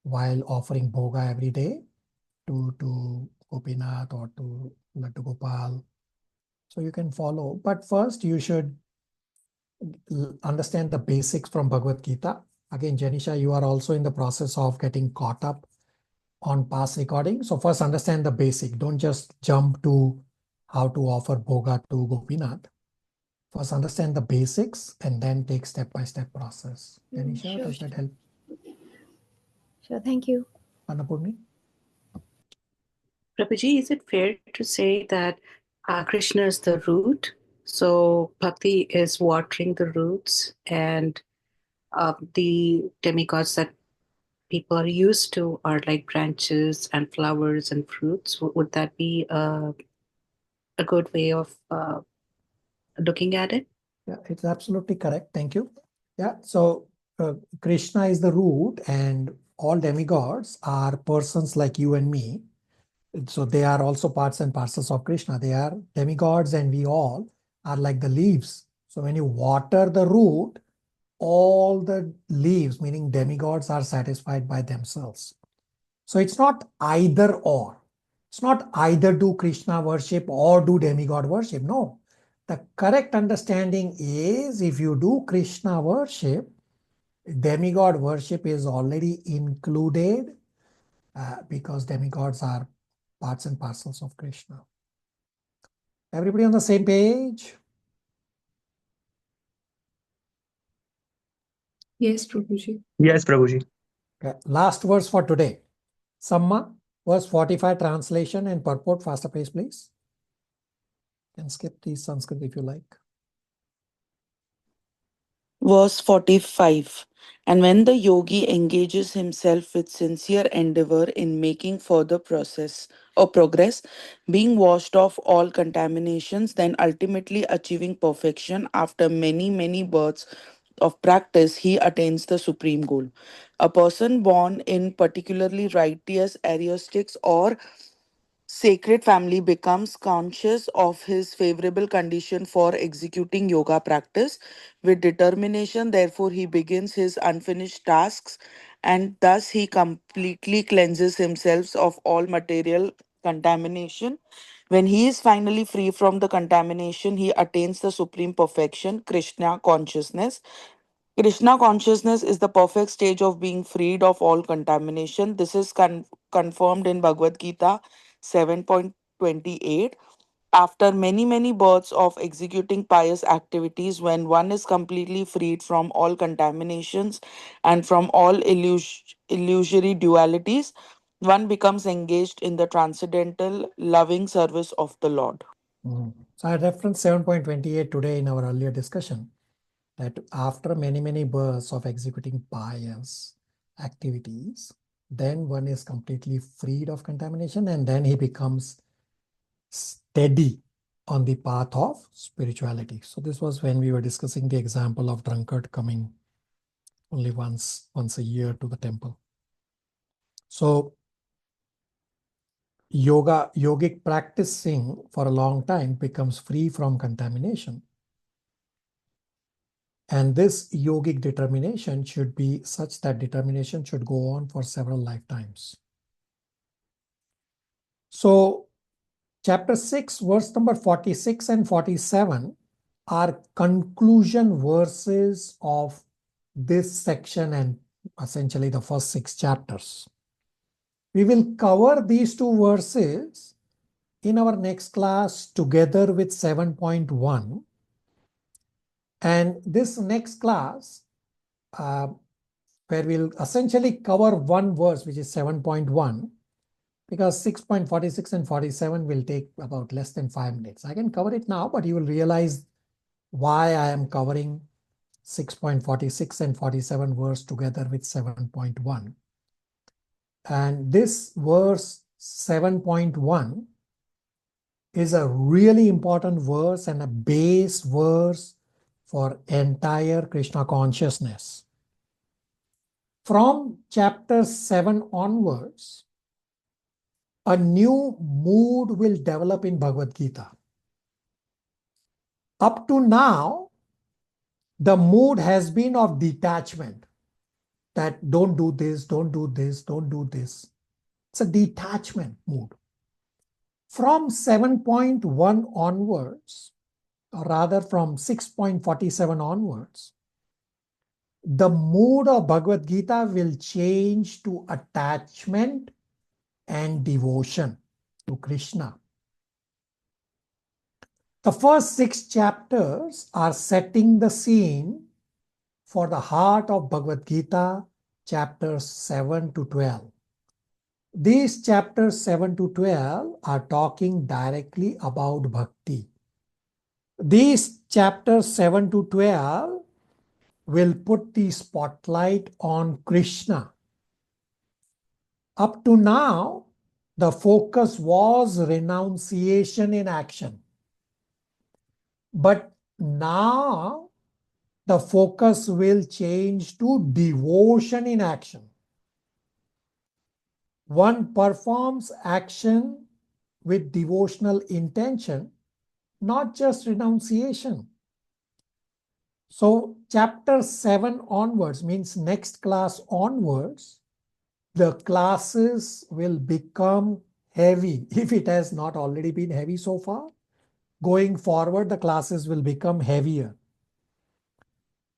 while offering bhoga every day to Gopinath or to Laddu Gopal. So you can follow. But first you should understand the basics from Bhagavad Gita. Again, Janisha, you are also in the process of getting caught up on past recording. So first understand the basic. Don't just jump to how to offer bhoga to Gopinath. First understand the basics and then take step-by-step process. Janisha, Sure. does that help? Sure, thank you. Annapurni? Prabhuji, is it fair to say that Krishna is the root? So bhakti is watering the roots, and the demigods that people are used to are like branches and flowers and fruits. Would that be a good way of looking at it? Yeah, it's absolutely correct. Thank you. Yeah, so Krishna is the root, and all demigods are persons like you and me. So they are also parts and parcels of Krishna. They are demigods, and we all are like the leaves. So when you water the root, all the leaves, meaning demigods, are satisfied by themselves. So it's not either or. It's not either do Krishna worship or do demigod worship. No. The correct understanding is if you do Krishna worship, demigod worship is already included because demigods are parts and parcels of Krishna. Everybody on the same page? Yes, Prabhuji. Yes, Prabhuji. Okay. Last verse for today. Samma, verse 45, translation and purport. Faster pace, please. You can skip the Sanskrit if you like. Verse 45. And when the yogi engages himself with sincere endeavor in making further progress, being washed off all contaminations, then ultimately achieving perfection after many births of practice, he attains the supreme goal. A person born in particularly righteous, aristocratic, or sacred family becomes conscious of his favorable condition for executing yoga practice with determination. Therefore, he begins his unfinished tasks and thus he completely cleanses himself of all material contamination. When he is finally free from the contamination, he attains the supreme perfection, Krishna consciousness. Krishna consciousness is the perfect stage of being freed of all contamination. This is confirmed in Bhagavad Gita 7.28. After many births of executing pious activities, when one is completely freed from all contaminations and from all illusory dualities, one becomes engaged in the transcendental loving service of the Lord. So I referenced 7.28 today in our earlier discussion, that after many births of executing pious activities, then one is completely freed of contamination and then he becomes steady on the path of spirituality. So this was when we were discussing the example of drunkard coming only once a year to the temple. So yogic practicing for a long time becomes free from contamination. And this yogic determination should be such that determination should go on for several lifetimes. So chapter 6, verse number 46 and 47 are conclusion verses of this section and essentially the first 6 chapters. We will cover these 2 verses in our next class together with 7.1. And this next class, where we'll essentially cover one verse, which is 7.1, because 6.46 and 47 will take about less than 5 minutes. I can cover it now, but you will realize why I am covering 6.46 and 47 verse together with 7.1. And this verse 7.1 is a really important verse and a base verse for entire Krishna consciousness. From chapter 7 onwards, a new mood will develop in Bhagavad Gita. Up to now, the mood has been of detachment, that don't do this, don't do this, don't do this. It's a detachment mood. From 7.1 onwards, or rather from 6.47 onwards, the mood of Bhagavad Gita will change to attachment and devotion to Krishna. The first 6 chapters are setting the scene for the heart of Bhagavad Gita, chapters 7 to 12. These chapters 7 to 12 are talking directly about bhakti. These chapters 7 to 12 will put the spotlight on Krishna. Up to now, the focus was renunciation in action. But now, the focus will change to devotion in action. One performs action with devotional intention, not just renunciation. So chapter 7 onwards means next class onwards, the classes will become heavy. If it has not already been heavy so far, going forward, the classes will become heavier.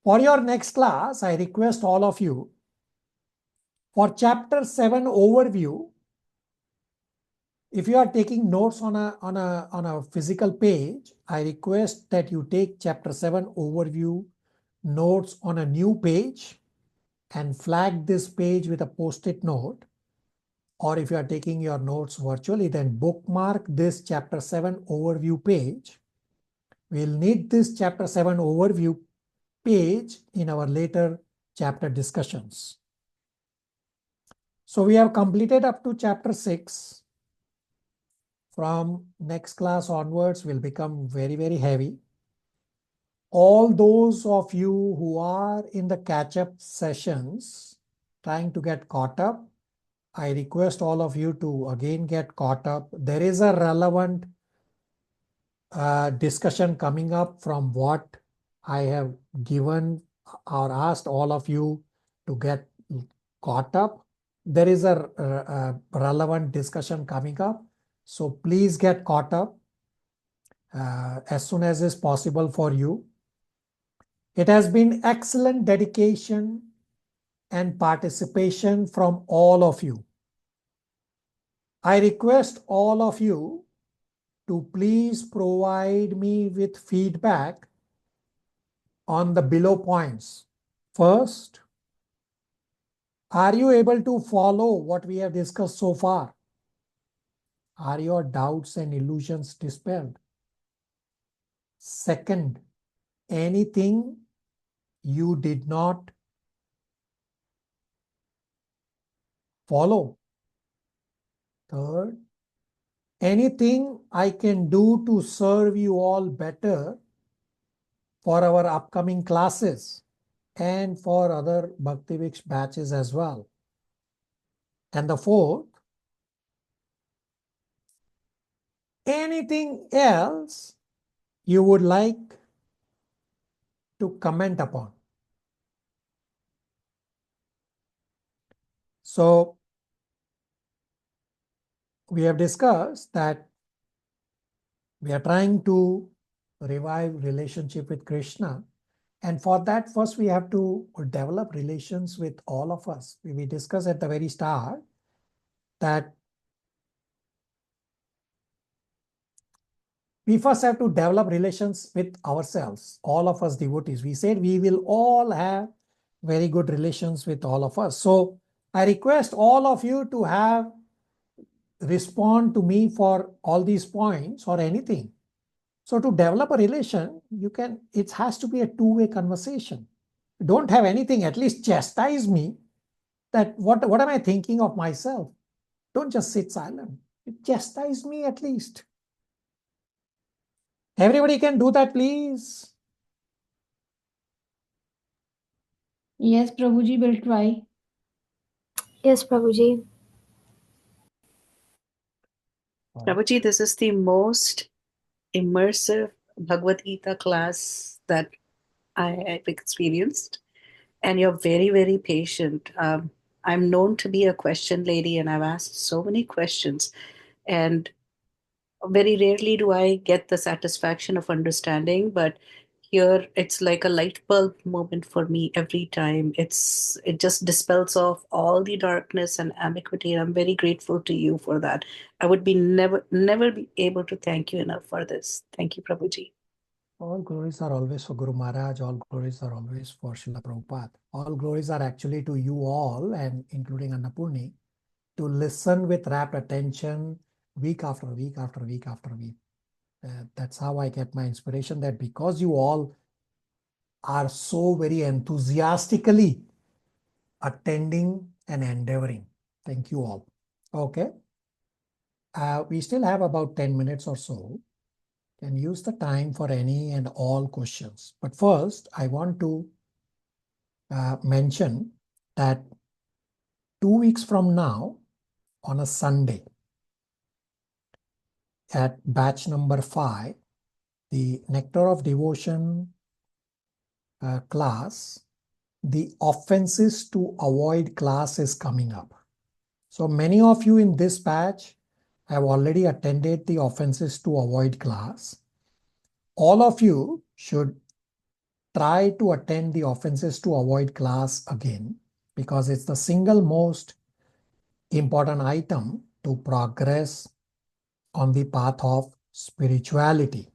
For your next class, I request all of you, for chapter 7 overview, if you are taking notes on a physical page, I request that you take chapter 7 overview notes on a new page and flag this page with a post-it note. Or if you are taking your notes virtually, then bookmark this chapter 7 overview page. We'll need this chapter 7 overview page in our later chapter discussions. So we have completed up to chapter 6. From next class onwards will become very, very heavy. All those of you who are in the catch-up sessions trying to get caught up, I request all of you to again get caught up. There is a relevant discussion coming up from what I have given or asked all of you to get caught up. There is a relevant discussion coming up. So please get caught up as soon as is possible for you. It has been excellent dedication and participation from all of you. I request all of you to please provide me with feedback on the below points. First, are you able to follow what we have discussed so far? Are your doubts and illusions dispelled? Second, anything you did not follow? Third, anything I can do to serve you all better for our upcoming classes and for other Bhaktivik batches as well? And the fourth, anything else you would like to comment upon? So we have discussed that we are trying to revive relationship with Krishna. And for that, first we have to develop relations with all of us. We discussed at the very start that we first have to develop relations with ourselves, all of us devotees. We said we will all have very good relations with all of us. So I request all of you to respond to me for all these points or anything. So to develop a relation, it has to be a two-way conversation. Don't have anything, at least chastise me that what am I thinking of myself? Don't just sit silent. Chastise me at least. Everybody can do that, please. Yes, Prabhuji, will try. Yes, Prabhuji. Prabhuji, this is the most immersive Bhagavad Gita class that I've experienced. And you're very, very patient. I'm known to be a question lady, and I've asked so many questions. And very rarely do I get the satisfaction of understanding, but here it's like a light bulb moment for me every time. It just dispels off all the darkness and ambiguity, and I'm very grateful to you for that. I would be never be able to thank you enough for this. Thank you, Prabhuji. All glories are always for Guru Maharaj. All glories are always for Srila Prabhupada. All glories are actually to you all, and including Annapurni, to listen with rapt attention week after week after week after week. That's how I get my inspiration, that because you all are so very enthusiastically attending and endeavoring. Thank you all. Okay. We still have about 10 minutes or so. Can use the time for any and all questions. But first, I want to mention that 2 weeks from now, on a Sunday, at batch number 5, the Nectar of Devotion class, the offenses to avoid class is coming up. So many of you in this batch have already attended the offenses to avoid class. All of you should try to attend the offenses to avoid class again, because it's the single most important item to progress on the path of spirituality.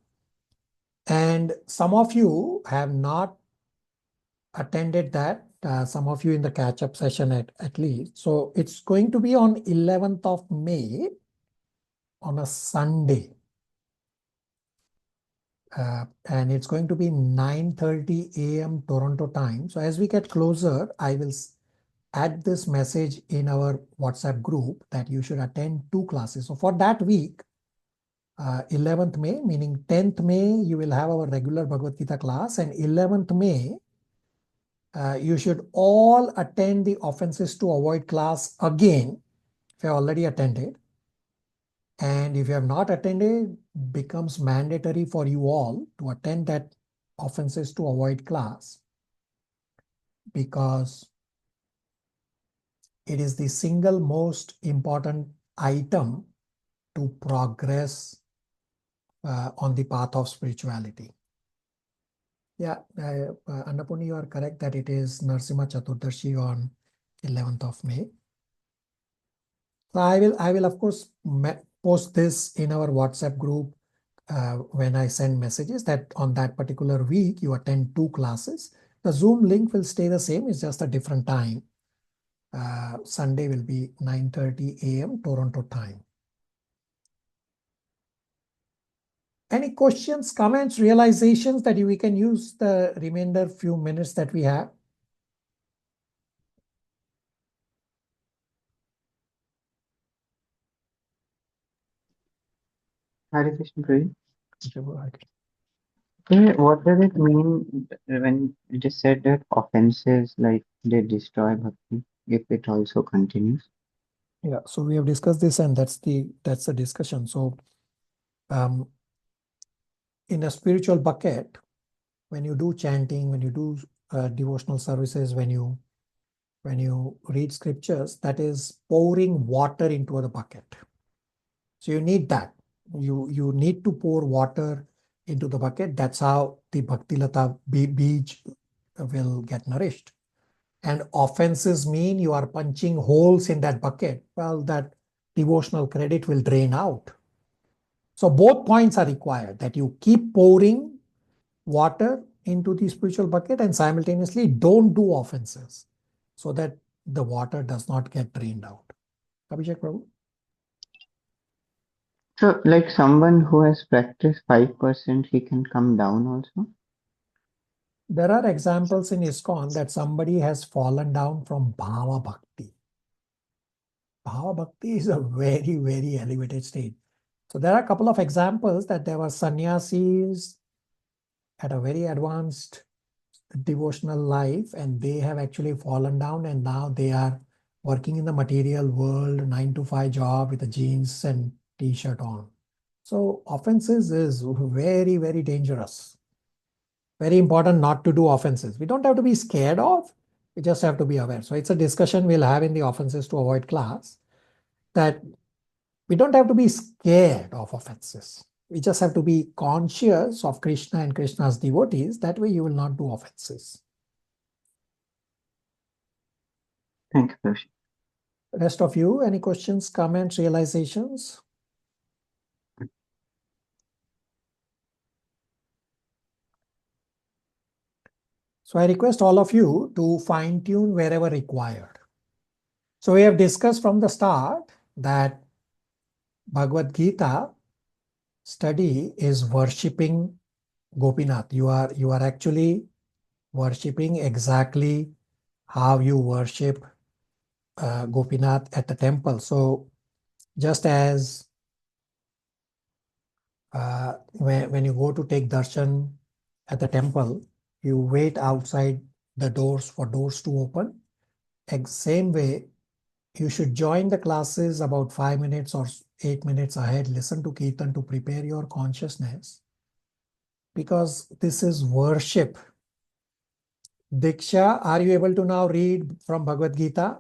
And some of you have not attended that, some of you in the catch-up session at least. So it's going to be on 11th of May on a Sunday. And it's going to be 9:30 a.m. Toronto time. So as we get closer, I will add this message in our WhatsApp group that you should attend 2 classes. So for that week, 11th May, meaning 10th May, you will have our regular Bhagavad Gita class, and 11th May, you should all attend the offenses to avoid class again if you have already attended. And if you have not attended, becomes mandatory for you all to attend that offenses to avoid class, because it is the single most important item to progress on the path of spirituality. Yeah, Annapurni, you are correct that it is Narsimha Chaturdashi on 11th of May. So I will of course post this in our WhatsApp group when I send messages that on that particular week you attend 2 classes. The Zoom link will stay the same, it's just a different time. Sunday will be 9:30 a.m. Toronto time. Any questions, comments, realizations that we can use the remainder few minutes that we have? Hare Krishna, Prabhu. Okay. What does it mean when you just said that offenses, like they destroy bhakti if it also continues? Yeah, so we have discussed this, and that's the discussion. So in a spiritual bucket, when you do chanting, when you do devotional services, when you read scriptures, that is pouring water into the bucket. So you need that. You need to pour water into the bucket. That's how the Bhakti Lata beach will get nourished. And offenses mean you are punching holes in that bucket. Well, that devotional credit will drain out. So both points are required, that you keep pouring water into the spiritual bucket and simultaneously don't do offenses, so that the water does not get drained out. Abhishek Prabhu? So, like someone who has practiced 5%, he can come down also? There are examples in ISKCON that somebody has fallen down from Bhava Bhakti. Bhava Bhakti is a very, very elevated state. So there are a couple of examples that there were sannyasis at a very advanced devotional life, and they have actually fallen down, and now they are working in the material world, 9-to-5 job with the jeans and t-shirt on. So offenses is very, very dangerous. Very important not to do offenses. We don't have to be scared of, we just have to be aware. So it's a discussion we'll have in the offenses to avoid class, that we don't have to be scared of offenses. We just have to be conscious of Krishna and Krishna's devotees. That way you will not do offenses. Thank you, Prabhu. Rest of you, any questions, comments, realizations? So I request all of you to fine tune wherever required. So we have discussed from the start that Bhagavad Gita study is worshipping Gopinath. You are actually worshipping exactly how you worship Gopinath at the temple. So just as when you go to take darshan at the temple, you wait outside the doors for doors to open. Same way, you should join the classes about 5 minutes or 8 minutes ahead. Listen to Kirtan to prepare your consciousness, because this is worship Diksha, are you able to now read from Bhagavad Gita?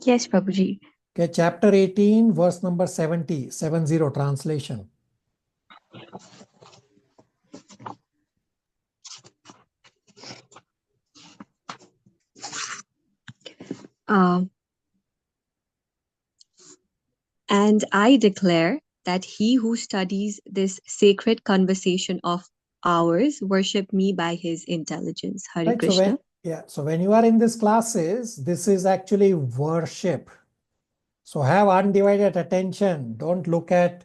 Yes, Prabhuji. Okay, chapter 18, verse number 70, 70, translation. And I declare that he who studies this sacred conversation of ours worship me by his intelligence. Hare Right, Krishna. so when you are in these classes, this is actually worship. So have undivided attention. Don't look at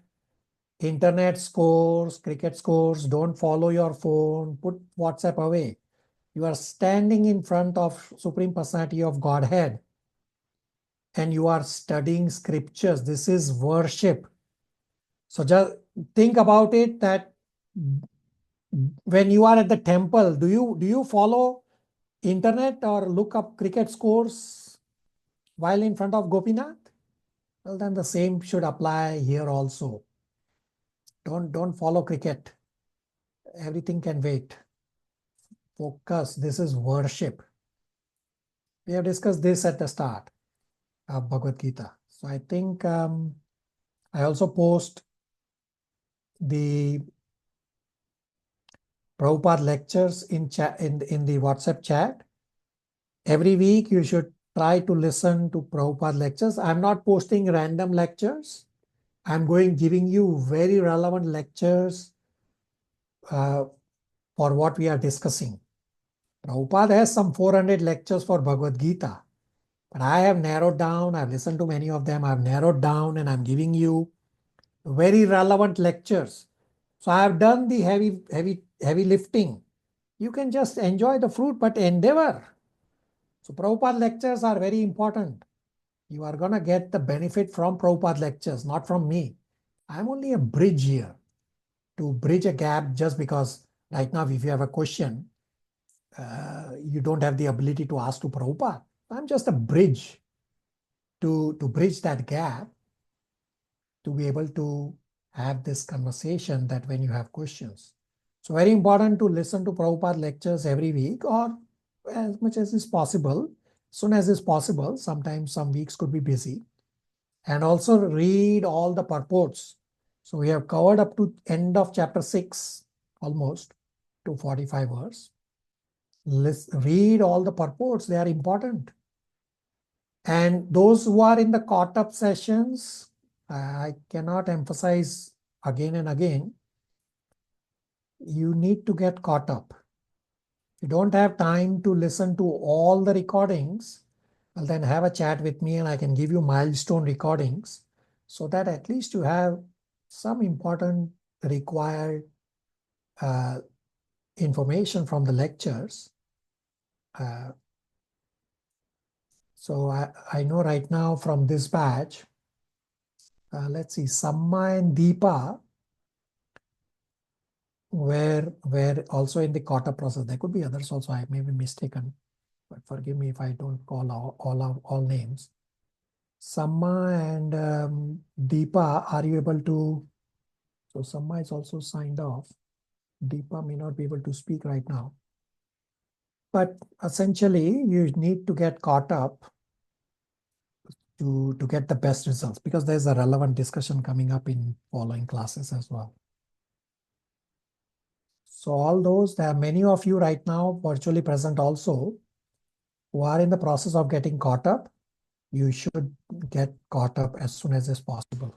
internet scores, cricket scores. Don't follow your phone. Put WhatsApp away. You are standing in front of Supreme Personality of Godhead and you are studying scriptures. This is worship. So just think about it that when you are at the temple, do you follow internet or look up cricket scores while in front of Gopinath? Well, then the same should apply here also. Don't follow cricket. Everything can wait. Focus. This is worship. We have discussed this at the start of Bhagavad Gita. So I think I also post the Prabhupada lectures in the WhatsApp chat. Every week you should try to listen to Prabhupada lectures. I'm not posting random lectures. I'm giving you very relevant lectures for what we are discussing. Prabhupada has some 400 lectures for Bhagavad Gita, but I have narrowed down. I've listened to many of them. I've narrowed down and I'm giving you very relevant lectures. So I have done the heavy lifting. You can just enjoy the fruit, but endeavor. So Prabhupada lectures are very important. You are going to get the benefit from Prabhupada lectures, not from me. I'm only a bridge here to bridge a gap just because right now if you have a question, you don't have the ability to ask to Prabhupada. I'm just a bridge to bridge that gap to be able to have this conversation that when you have questions. So very important to listen to Prabhupada lectures every week or as much as is possible, soon as is possible. Sometimes some weeks could be busy. And also read all the purports. So we have covered up to end of chapter 6, almost to 45 verse. Read all the purports, they are important. And those who are in the caught up sessions, I cannot emphasize again and again, you need to get caught up. If you don't have time to listen to all the recordings, well then have a chat with me and I can give you milestone recordings so that at least you have some important required information from the lectures. So I know right now from this batch, let's see, Samma and Deepa were also in the caught up process. There could be others also, I may be mistaken, but forgive me if I don't call all names. Samma and Deepa, are you able to? So Samma is also signed off. Deepa may not be able to speak right now. But essentially, you need to get caught up to get the best results because there's a relevant discussion coming up in following classes as well. So all those, there are many of you right now virtually present also who are in the process of getting caught up. You should get caught up as soon as is possible.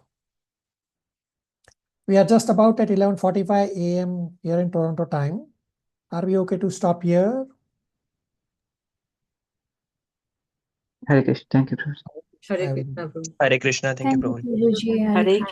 We are just about at 11:45 a.m. here in Toronto time. Are we okay to stop here? Hare Krishna. Thank you, Professor. Hare Krishna, Prabhu. Hare Krishna. Thank you, Prabhu. Prabhuji. Hare